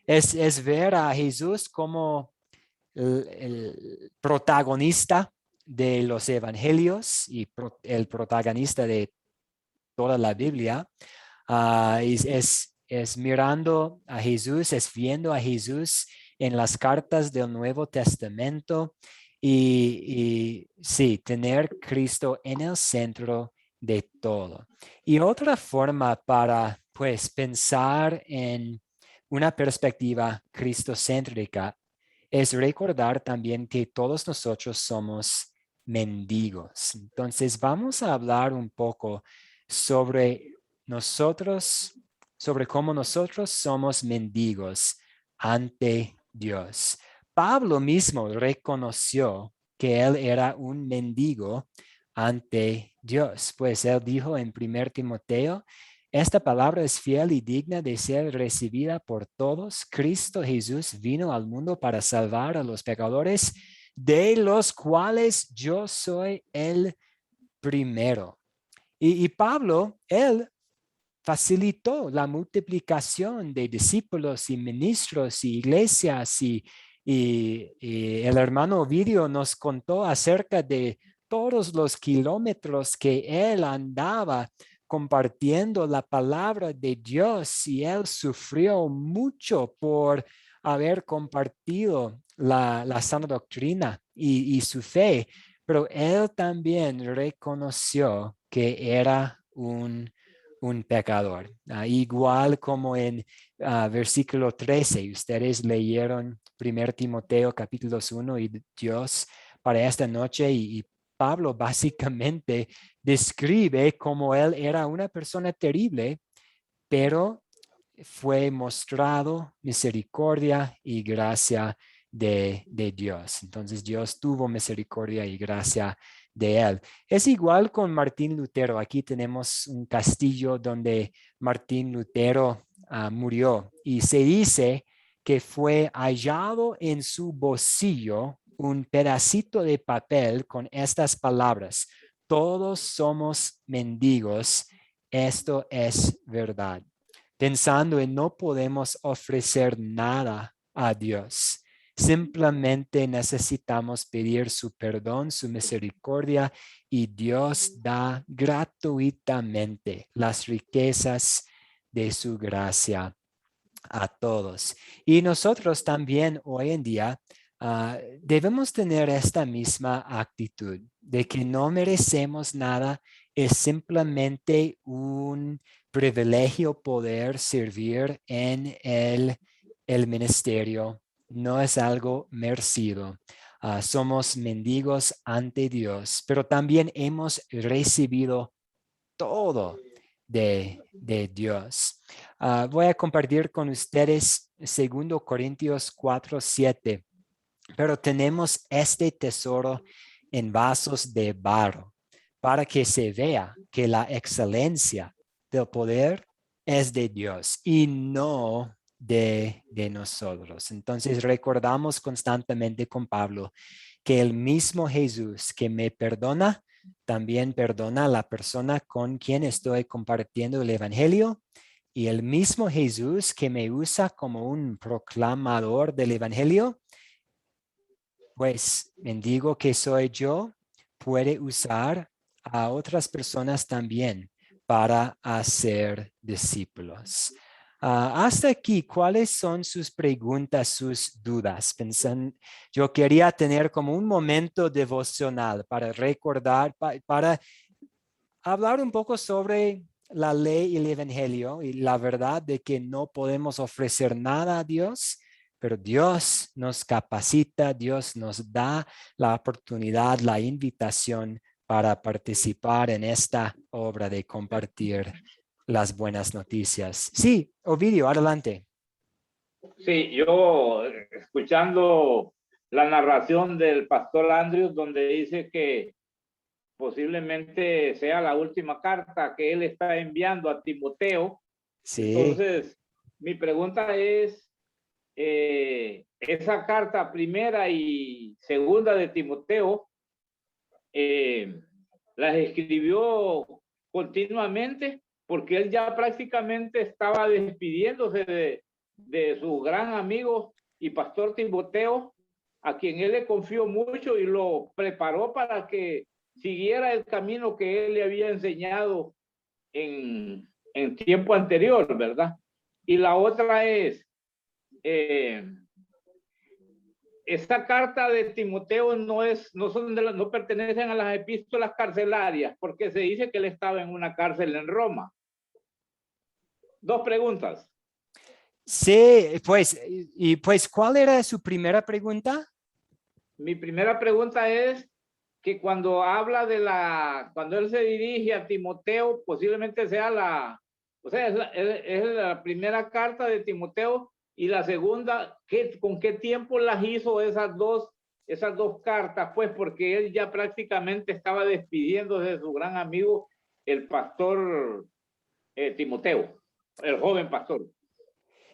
Es ver a Jesús como el protagonista de los evangelios y el protagonista de toda la Biblia. Es mirando a Jesús, es viendo a Jesús en las cartas del Nuevo Testamento y sí, tener Cristo en el centro de todo. Y otra forma para, pues, pensar en una perspectiva cristocéntrica es recordar también que todos nosotros somos mendigos. Entonces, vamos a hablar un poco sobre nosotros, sobre cómo nosotros somos mendigos ante Dios. Pablo mismo reconoció que él era un mendigo ante Dios, pues él dijo en 1 Timoteo, esta palabra es fiel y digna de ser recibida por todos. Cristo Jesús vino al mundo para salvar a los pecadores, de los cuales yo soy el primero. Y Pablo, él facilitó la multiplicación de discípulos y ministros y iglesias y el hermano Ovidio nos contó acerca de todos los kilómetros que él andaba compartiendo la palabra de Dios y él sufrió mucho por haber compartido la sana doctrina y su fe, pero él también reconoció que era un pecador. Igual como en versículo 13, ustedes leyeron 1 Timoteo capítulos 1 y Dios para esta noche y Pablo básicamente describe cómo él era una persona terrible, pero fue mostrado misericordia y gracia de Dios. Entonces Dios tuvo misericordia y gracia de él. Es igual con Martín Lutero. Aquí tenemos un castillo donde Martín Lutero murió y se dice que fue hallado en su bolsillo un pedacito de papel con estas palabras: todos somos mendigos, esto es verdad. Pensando en no podemos ofrecer nada a Dios. Simplemente necesitamos pedir su perdón, su misericordia, y Dios da gratuitamente las riquezas de su gracia a todos. Y nosotros también hoy en día debemos tener esta misma actitud de que no merecemos nada, es simplemente un privilegio poder servir en el ministerio, no es algo merecido. somos mendigos ante Dios, pero también hemos recibido todo de Dios. Voy a compartir con ustedes 2 Corintios 4:7. Pero tenemos este tesoro en vasos de barro, para que se vea que la excelencia del poder es de Dios y no de nosotros. Entonces recordamos constantemente con Pablo que el mismo Jesús que me perdona, también perdona a la persona con quien estoy compartiendo el evangelio. Y el mismo Jesús que me usa como un proclamador del evangelio, pues mendigo que soy yo, puede usar a otras personas también para hacer discípulos. Hasta aquí, ¿cuáles son sus preguntas, sus dudas? Yo quería tener como un momento devocional para recordar, para hablar un poco sobre la ley y el evangelio y la verdad de que no podemos ofrecer nada a Dios, pero Dios nos capacita, Dios nos da la oportunidad, la invitación para participar en esta obra de compartir las buenas noticias. Sí, Ovidio, adelante. Sí, yo escuchando la narración del pastor Andrews, donde dice que posiblemente sea la última carta que él está enviando a Timoteo. Sí. Entonces, mi pregunta es, esa carta primera y segunda de Timoteo, las escribió continuamente, porque él ya prácticamente estaba despidiéndose de su gran amigo y pastor Timoteo, a quien él le confió mucho y lo preparó para que siguiera el camino que él le había enseñado en tiempo anterior, ¿verdad? Y la otra es, esta carta de Timoteo no pertenecen a las epístolas carcelarias, porque se dice que él estaba en una cárcel en Roma. Dos preguntas. Sí, pues, ¿cuál era su primera pregunta? Mi primera pregunta es que cuando habla cuando él se dirige a Timoteo, posiblemente sea es la primera carta de Timoteo, y la segunda, ¿con qué tiempo las hizo esas dos cartas? Pues porque él ya prácticamente estaba despidiéndose de su gran amigo, el pastor Timoteo, el joven pastor.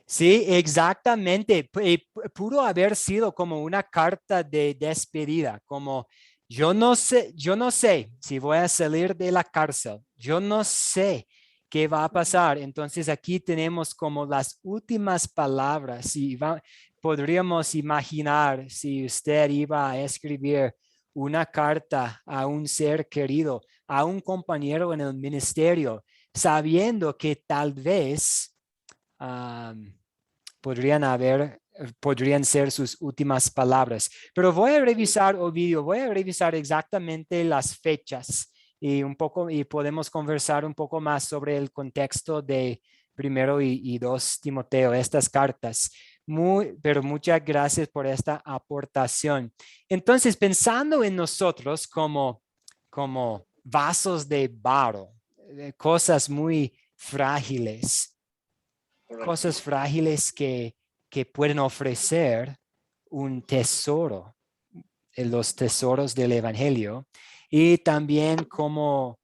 Sí, exactamente. Pudo haber sido como una carta de despedida, como yo no sé si voy a salir de la cárcel, yo no sé qué va a pasar. Entonces aquí tenemos como las últimas palabras y podríamos imaginar si usted iba a escribir una carta a un ser querido, a un compañero en el ministerio, sabiendo que tal vez podrían ser sus últimas palabras. Pero voy a revisar, Ovidio, voy a revisar exactamente las fechas y podemos conversar un poco más sobre el contexto de 1 y 2 Timoteo, estas cartas. Pero muchas gracias por esta aportación. Entonces, pensando en nosotros como vasos de barro, cosas muy frágiles, cosas frágiles que pueden ofrecer un tesoro, los tesoros del evangelio, y también como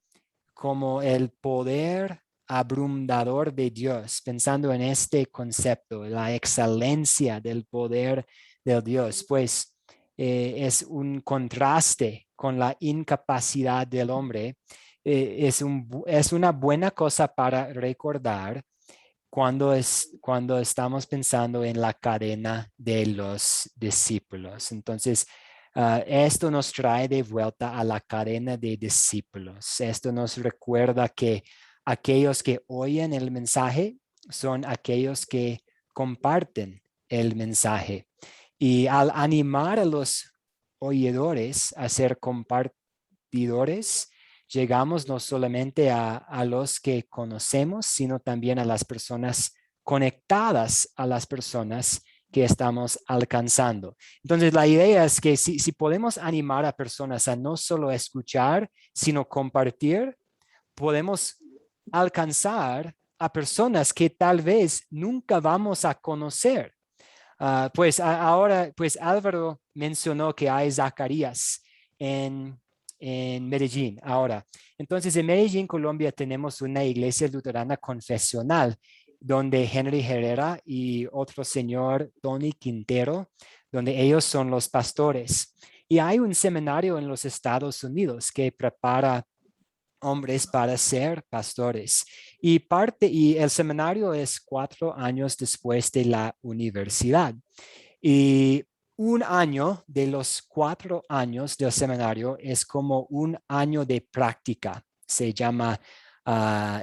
el poder abrumador de Dios, pensando en este concepto, la excelencia del poder de Dios, pues es un contraste con la incapacidad del hombre. Es una buena cosa para recordar cuando estamos pensando en la cadena de los discípulos. Entonces, esto nos trae de vuelta a la cadena de discípulos. Esto nos recuerda que aquellos que oyen el mensaje son aquellos que comparten el mensaje. Y al animar a los oidores a ser compartidores, llegamos no solamente a los que conocemos, sino también a las personas conectadas a las personas que estamos alcanzando. Entonces, la idea es que si podemos animar a personas a no solo escuchar, sino compartir, podemos alcanzar a personas que tal vez nunca vamos a conocer. Ahora, pues Álvaro mencionó que hay Zacarías en Medellín. Ahora, entonces en Medellín, Colombia, tenemos una iglesia luterana confesional donde Henry Herrera y otro señor, Tony Quintero, donde ellos son los pastores. Y hay un seminario en los Estados Unidos que prepara hombres para ser pastores. Y el seminario es 4 años después de la universidad. Y un año de los 4 años del seminario es como un año de práctica. Se llama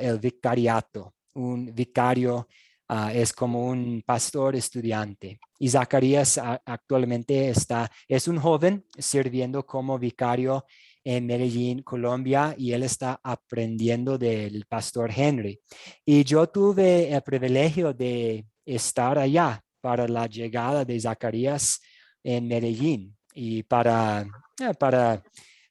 el vicariato. Un vicario es como un pastor estudiante. Y Zacarías actualmente es un joven sirviendo como vicario en Medellín, Colombia, y él está aprendiendo del pastor Henry. Y yo tuve el privilegio de estar allá para la llegada de Zacarías en Medellín y para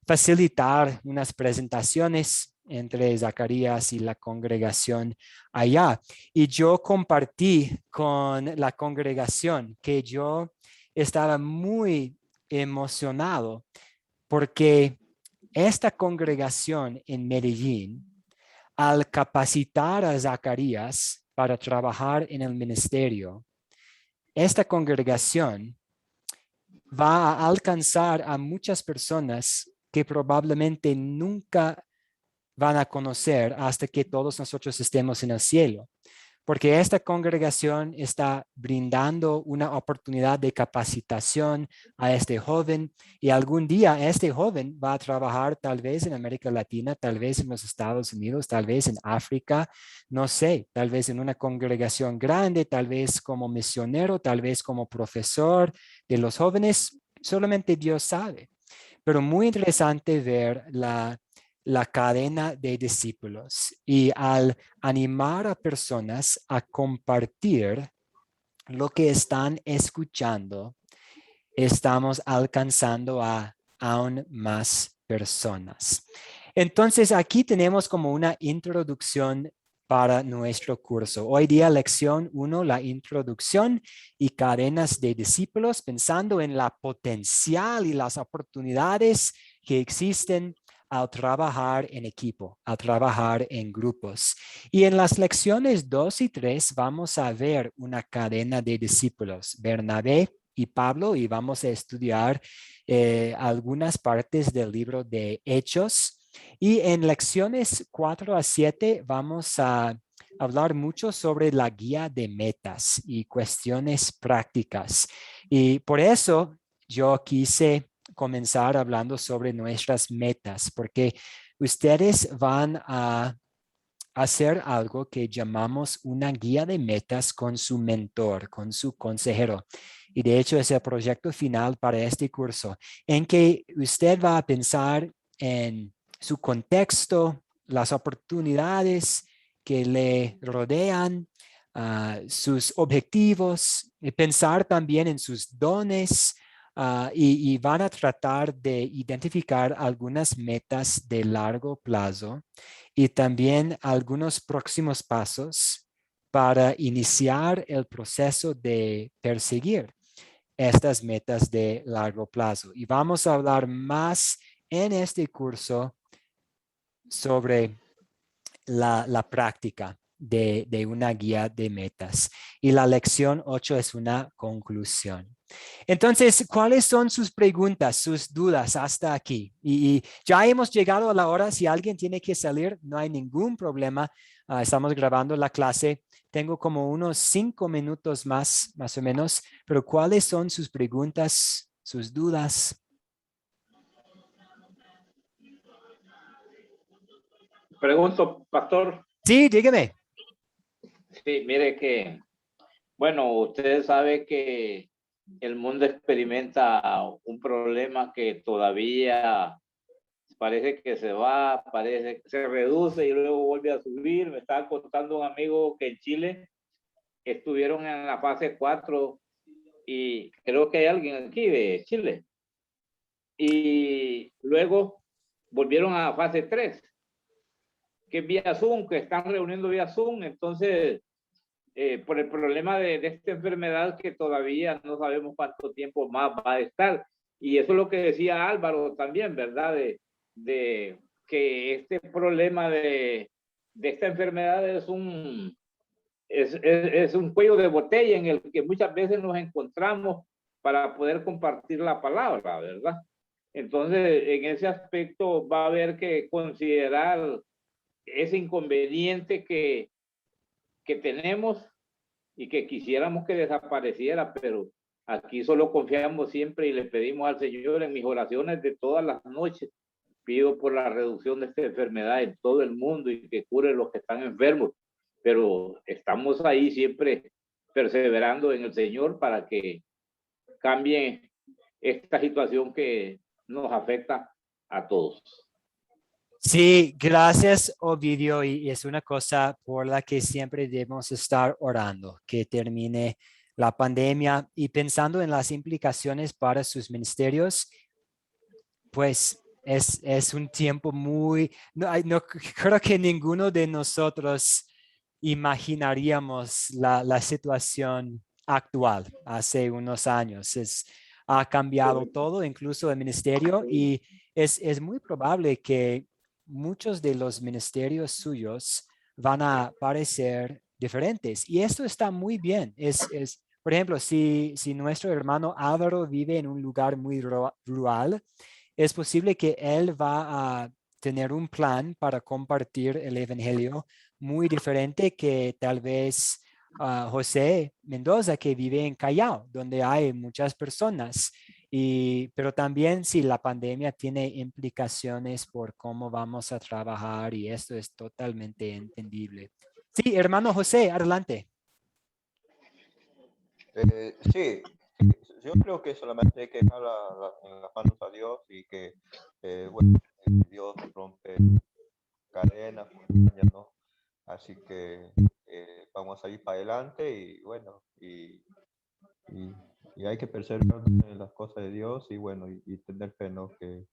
facilitar unas presentaciones entre Zacarías y la congregación allá. Y yo compartí con la congregación que yo estaba muy emocionado porque esta congregación en Medellín, al capacitar a Zacarías para trabajar en el ministerio, esta congregación va a alcanzar a muchas personas que probablemente nunca van a conocer hasta que todos nosotros estemos en el cielo. Porque esta congregación está brindando una oportunidad de capacitación a este joven y algún día este joven va a trabajar tal vez en América Latina, tal vez en los Estados Unidos, tal vez en África, no sé, tal vez en una congregación grande, tal vez como misionero, tal vez como profesor de los jóvenes, solamente Dios sabe. Pero muy interesante ver la cadena de discípulos y al animar a personas a compartir lo que están escuchando, estamos alcanzando a aún más personas. Entonces aquí tenemos como una introducción para nuestro curso. Hoy día lección 1, la introducción y cadenas de discípulos, pensando en la potencial y las oportunidades que existen al trabajar en equipo, al trabajar en grupos. Y en las lecciones 2 y 3 vamos a ver una cadena de discípulos, Bernabé y Pablo, y vamos a estudiar algunas partes del libro de Hechos. Y en lecciones 4 a 7 vamos a hablar mucho sobre la guía de metas y cuestiones prácticas. Y por eso yo quise comenzar hablando sobre nuestras metas, porque ustedes van a hacer algo que llamamos una guía de metas con su mentor, con su consejero. Y de hecho es el proyecto final para este curso, en que usted va a pensar en su contexto, las oportunidades que le rodean, sus objetivos, y pensar también en sus dones, y van a tratar de identificar algunas metas de largo plazo y también algunos próximos pasos para iniciar el proceso de perseguir estas metas de largo plazo. Y vamos a hablar más en este curso sobre la práctica de una guía de metas. Y la lección 8 es una conclusión. Entonces, ¿cuáles son sus preguntas, sus dudas hasta aquí? Y ya hemos llegado a la hora. Si alguien tiene que salir, no hay ningún problema. Estamos grabando la clase. Tengo como unos 5 minutos más o menos. Pero ¿cuáles son sus preguntas, sus dudas? Pregunto, pastor. Sí, dígame. Sí, mire que, bueno, usted sabe que el mundo experimenta un problema que todavía parece que se va, parece que se reduce y luego vuelve a subir. Me estaba contando un amigo que en Chile estuvieron en la fase 4 y creo que hay alguien aquí de Chile. Y luego volvieron a fase 3, que es vía Zoom, que están reuniendo vía Zoom. Entonces, por el problema de esta enfermedad que todavía no sabemos cuánto tiempo más va a estar. Y eso es lo que decía Álvaro también, ¿verdad? De que este problema de esta enfermedad es un cuello de botella en el que muchas veces nos encontramos para poder compartir la palabra, ¿verdad? Entonces, en ese aspecto va a haber que considerar ese inconveniente que tenemos y que quisiéramos que desapareciera, pero aquí solo confiamos siempre y le pedimos al Señor en mis oraciones de todas las noches. Pido por la reducción de esta enfermedad en todo el mundo y que cure los que están enfermos, pero estamos ahí siempre perseverando en el Señor para que cambie esta situación que nos afecta a todos. Sí, gracias, Ovidio, y es una cosa por la que siempre debemos estar orando, que termine la pandemia y pensando en las implicaciones para sus ministerios, pues es un tiempo muy, no creo que ninguno de nosotros imaginaríamos la situación actual hace unos años. Ha cambiado todo, incluso el ministerio, y es muy probable que muchos de los ministerios suyos van a parecer diferentes. Y esto está muy bien. Por ejemplo, si nuestro hermano Álvaro vive en un lugar muy rural, es posible que él va a tener un plan para compartir el evangelio muy diferente que tal vez José Mendoza, que vive en Callao, donde hay muchas personas. Pero también si la pandemia tiene implicaciones por cómo vamos a trabajar, y esto es totalmente entendible. Sí, hermano José, adelante. Sí, yo creo que solamente hay que dejar en las manos a Dios y que, bueno, Dios rompe cadenas, montañas, ¿no? Así que vamos a ir para adelante y bueno, y hay que perseverar en las cosas de Dios y bueno, y tener fe, ¿no? Que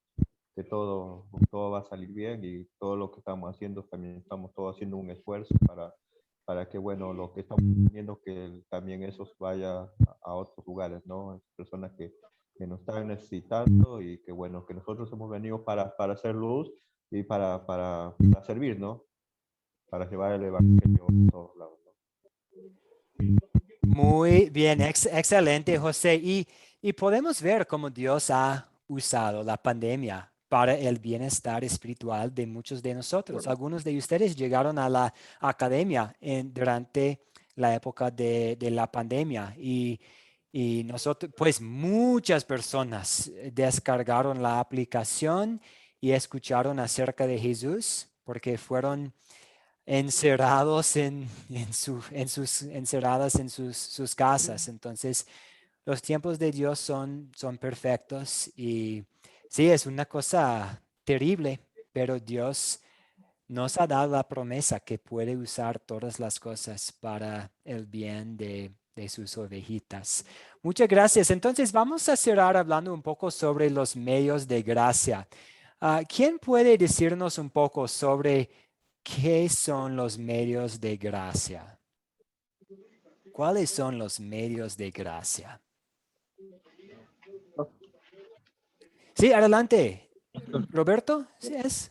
todo va a salir bien y todo lo que estamos haciendo, también estamos todos haciendo un esfuerzo para que, bueno, lo que estamos viendo, que también eso vaya a otros lugares, ¿no? Personas que nos están necesitando y que, bueno, que nosotros hemos venido para hacer luz y para servir, ¿no? Para llevar el evangelio a todos lados, ¿no? Muy bien, excelente, José. Y podemos ver cómo Dios ha usado la pandemia para el bienestar espiritual de muchos de nosotros. Algunos de ustedes llegaron a la academia durante la época de la pandemia y nosotros, pues muchas personas descargaron la aplicación y escucharon acerca de Jesús porque fueron encerrados encerradas en sus casas. Entonces, los tiempos de Dios son perfectos y sí, es una cosa terrible, pero Dios nos ha dado la promesa que puede usar todas las cosas para el bien de sus ovejitas. Muchas gracias. Entonces, vamos a cerrar hablando un poco sobre los medios de gracia. ¿Quién puede decirnos un poco sobre qué son los medios de gracia? ¿Cuáles son los medios de gracia? Sí, adelante. Roberto, ¿sí es?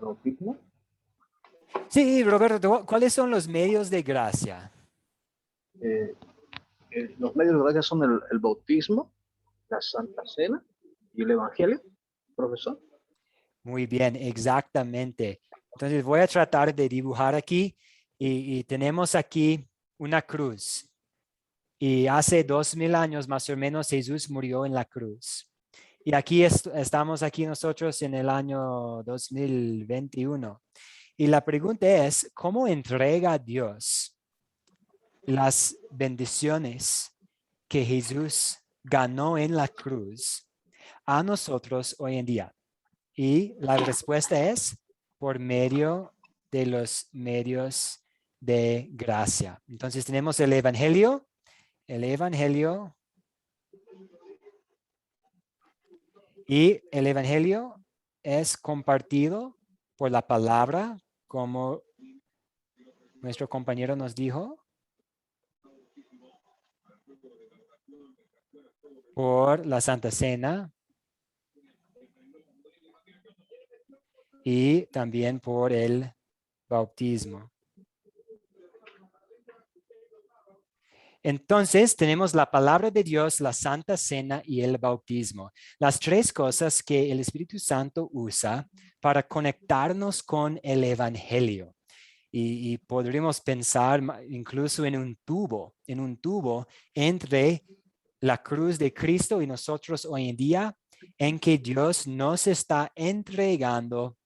¿Bautismo? Sí, Roberto, ¿cuáles son los medios de gracia? Los medios de gracia son el bautismo, la Santa Cena y el Evangelio, profesor. Muy bien, exactamente. Entonces voy a tratar de dibujar aquí y tenemos aquí una cruz. Y hace 2000 años más o menos Jesús murió en la cruz. Y aquí estamos aquí nosotros en el año 2021. Y la pregunta es, ¿cómo entrega Dios las bendiciones que Jesús ganó en la cruz a nosotros hoy en día? Y la respuesta es por medio de los medios de gracia. Entonces tenemos el Evangelio, el Evangelio. Y el Evangelio es compartido por la palabra, como nuestro compañero nos dijo, por la Santa Cena y también por el bautismo. Entonces tenemos la palabra de Dios, la Santa Cena y el bautismo. Las tres cosas que el Espíritu Santo usa para conectarnos con el Evangelio. Y podríamos pensar incluso en un tubo entre la cruz de Cristo y nosotros hoy en día, en que Dios nos está entregando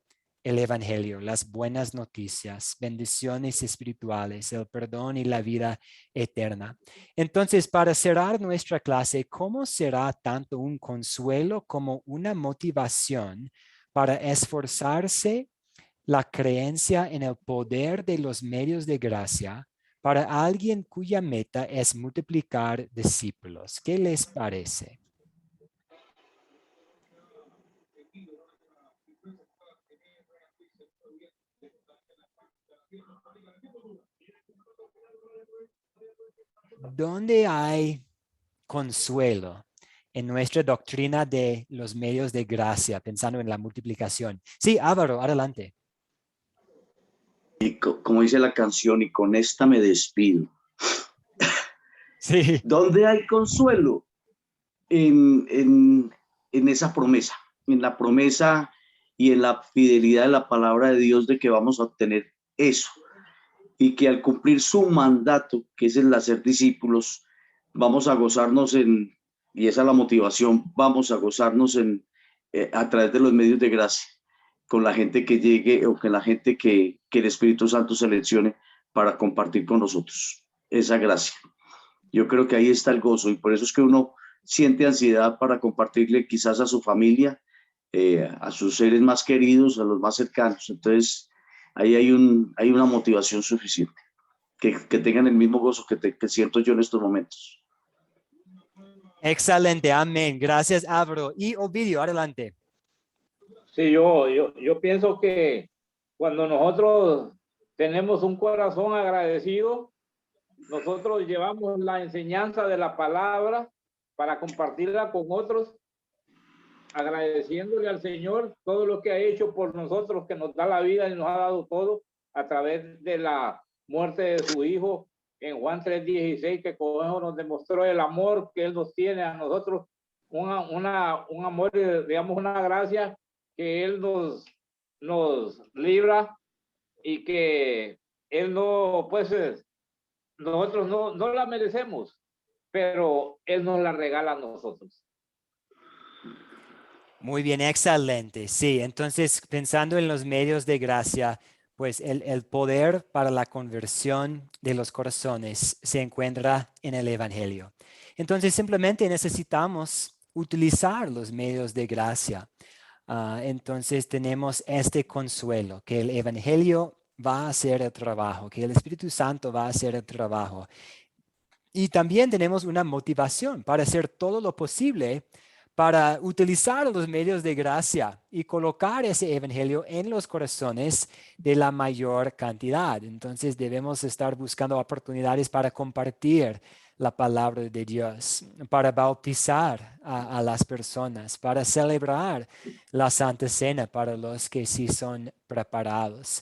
el Evangelio, las buenas noticias, bendiciones espirituales, el perdón y la vida eterna. Entonces, para cerrar nuestra clase, ¿cómo será tanto un consuelo como una motivación para esforzarse la creencia en el poder de los medios de gracia para alguien cuya meta es multiplicar discípulos? ¿Qué les parece? ¿Dónde hay consuelo en nuestra doctrina de los medios de gracia, pensando en la multiplicación? Sí, Álvaro, adelante. Y como dice la canción, y con esta me despido. Sí. ¿Dónde hay consuelo? En esa promesa, en la promesa y en la fidelidad de la palabra de Dios de que vamos a obtener eso. Y que al cumplir su mandato, que es el de ser discípulos, vamos a gozarnos y esa es la motivación, vamos a gozarnos a través de los medios de gracia, con la gente que llegue o con la gente que el Espíritu Santo seleccione para compartir con nosotros esa gracia. Yo creo que ahí está el gozo y por eso es que uno siente ansiedad para compartirle quizás a su familia, a sus seres más queridos, a los más cercanos. Entonces, ahí hay una motivación suficiente, que tengan el mismo gozo que siento yo en estos momentos. Excelente, amén. Gracias, Álvaro. Y Ovidio, adelante. Sí, yo pienso que cuando nosotros tenemos un corazón agradecido, nosotros llevamos la enseñanza de la palabra para compartirla con otros, agradeciéndole al Señor todo lo que ha hecho por nosotros, que nos da la vida y nos ha dado todo a través de la muerte de su Hijo en Juan 3:16, que con eso nos demostró el amor que Él nos tiene a nosotros, un amor, digamos, una gracia que Él nos libra y que Él no, pues, nosotros no la merecemos, pero Él nos la regala a nosotros. Muy bien, excelente. Sí, entonces pensando en los medios de gracia, pues el poder para la conversión de los corazones se encuentra en el Evangelio. Entonces simplemente necesitamos utilizar los medios de gracia. Entonces tenemos este consuelo, que el Evangelio va a hacer el trabajo, que el Espíritu Santo va a hacer el trabajo. Y también tenemos una motivación para hacer todo lo posible para utilizar los medios de gracia y colocar ese evangelio en los corazones de la mayor cantidad. Entonces debemos estar buscando oportunidades para compartir la palabra de Dios, para bautizar a las personas, para celebrar la Santa Cena para los que sí son preparados.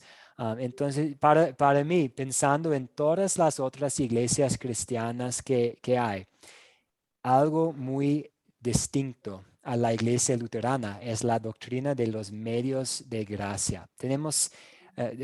Entonces, para mí, pensando en todas las otras iglesias cristianas que hay, algo muy distinto a la iglesia luterana es la doctrina de los medios de gracia.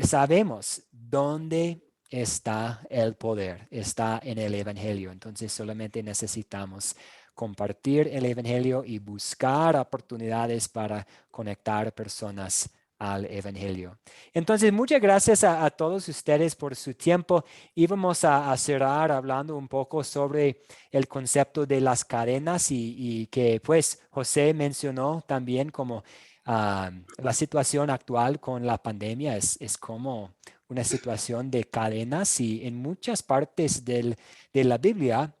Sabemos dónde está el poder, está en el evangelio. Entonces solamente necesitamos compartir el evangelio y buscar oportunidades para conectar personas al evangelio. Entonces, muchas gracias a todos ustedes por su tiempo. Íbamos a cerrar hablando un poco sobre el concepto de las cadenas y que pues José mencionó también como la situación actual con la pandemia es como una situación de cadenas y en muchas partes de la Biblia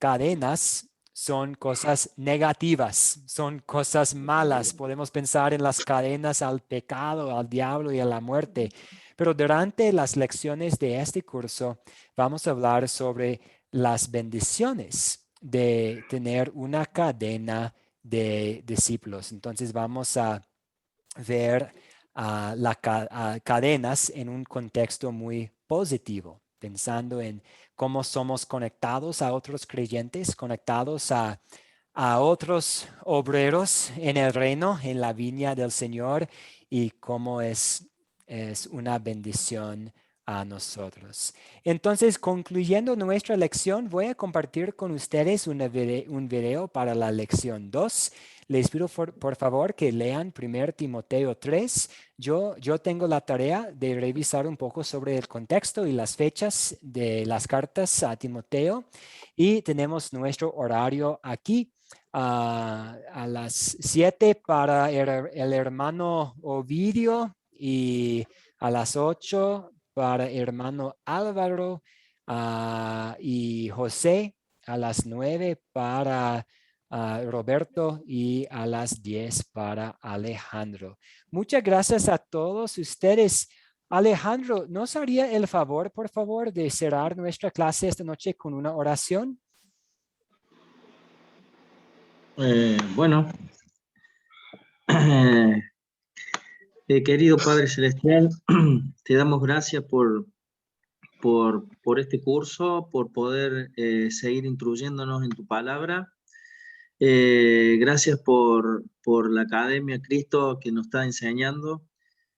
cadenas son cosas negativas, son cosas malas. Podemos pensar en las cadenas al pecado, al diablo y a la muerte. Pero durante las lecciones de este curso vamos a hablar sobre las bendiciones de tener una cadena de discípulos. Entonces vamos a ver las cadenas en un contexto muy positivo, pensando en cómo somos conectados a otros creyentes, conectados a otros obreros en el reino, en la viña del Señor, y cómo es una bendición a nosotros. Entonces, concluyendo nuestra lección, voy a compartir con ustedes un video para la lección 2. Les pido por favor que lean 1 Timoteo 3. Yo tengo la tarea de revisar un poco sobre el contexto y las fechas de las cartas a Timoteo. Y tenemos nuestro horario aquí a las 7 para el hermano Ovidio y a las 8 para hermano Álvaro y José, a las 9 para Roberto y a las 10 para Alejandro. Muchas gracias a todos ustedes. Alejandro, ¿nos haría el favor, por favor, de cerrar nuestra clase esta noche con una oración? Bueno, querido Padre Celestial, te damos gracias por este curso, por poder seguir instruyéndonos en tu palabra. Gracias por la Academia Cristo que nos está enseñando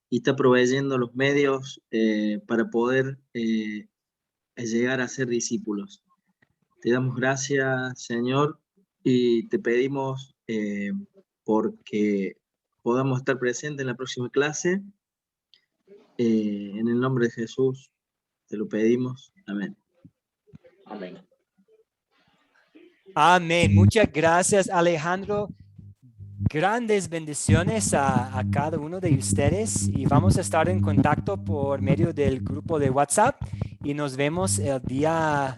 y está proveyendo los medios para poder llegar a ser discípulos. Te damos gracias, Señor, y te pedimos porque podamos estar presentes en la próxima clase. En el nombre de Jesús te lo pedimos. Amén. Amén. Amén. Muchas gracias, Alejandro. Grandes bendiciones a cada uno de ustedes y vamos a estar en contacto por medio del grupo de WhatsApp y nos vemos el día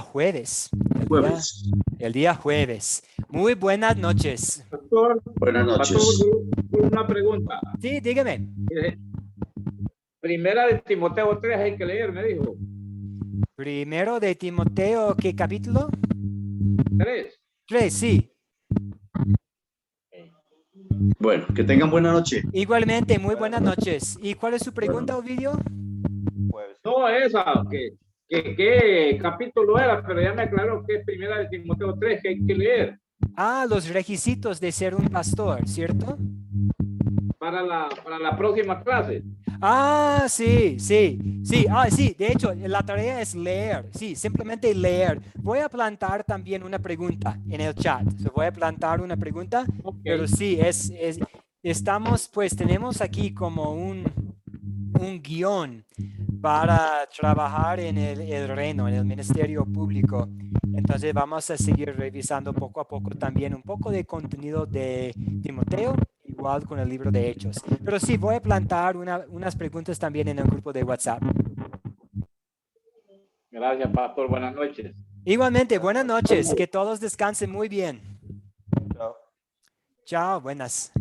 jueves. El día jueves. Muy buenas noches. Pastor, Buenas noches. pastor, una pregunta. Sí, dígame. Primera de Timoteo 3 hay que leer, me dijo. Primero de Timoteo, ¿qué capítulo? 3. 3, sí. Bueno, que tengan buena noche. Igualmente, muy buenas noches. ¿Y cuál es su pregunta, Ovidio? No, esa, ¿qué capítulo era? Pero ya me aclaró que es primera de Timoteo 3 que hay que leer. Los requisitos de ser un pastor, ¿cierto? Para la próxima clase. Sí. Sí, de hecho, la tarea es leer. Sí, simplemente leer. Voy a plantar también una pregunta en el chat. Voy a plantar una pregunta, Okay. pero sí, tenemos aquí como un guión para trabajar en el reino, en el ministerio público. Entonces vamos a seguir revisando poco a poco también un poco de contenido de Timoteo, igual con el libro de Hechos. Pero sí, voy a plantar unas preguntas también en el grupo de WhatsApp. Gracias, pastor. Buenas noches. Igualmente, buenas noches. Que todos descansen muy bien. Chao, buenas.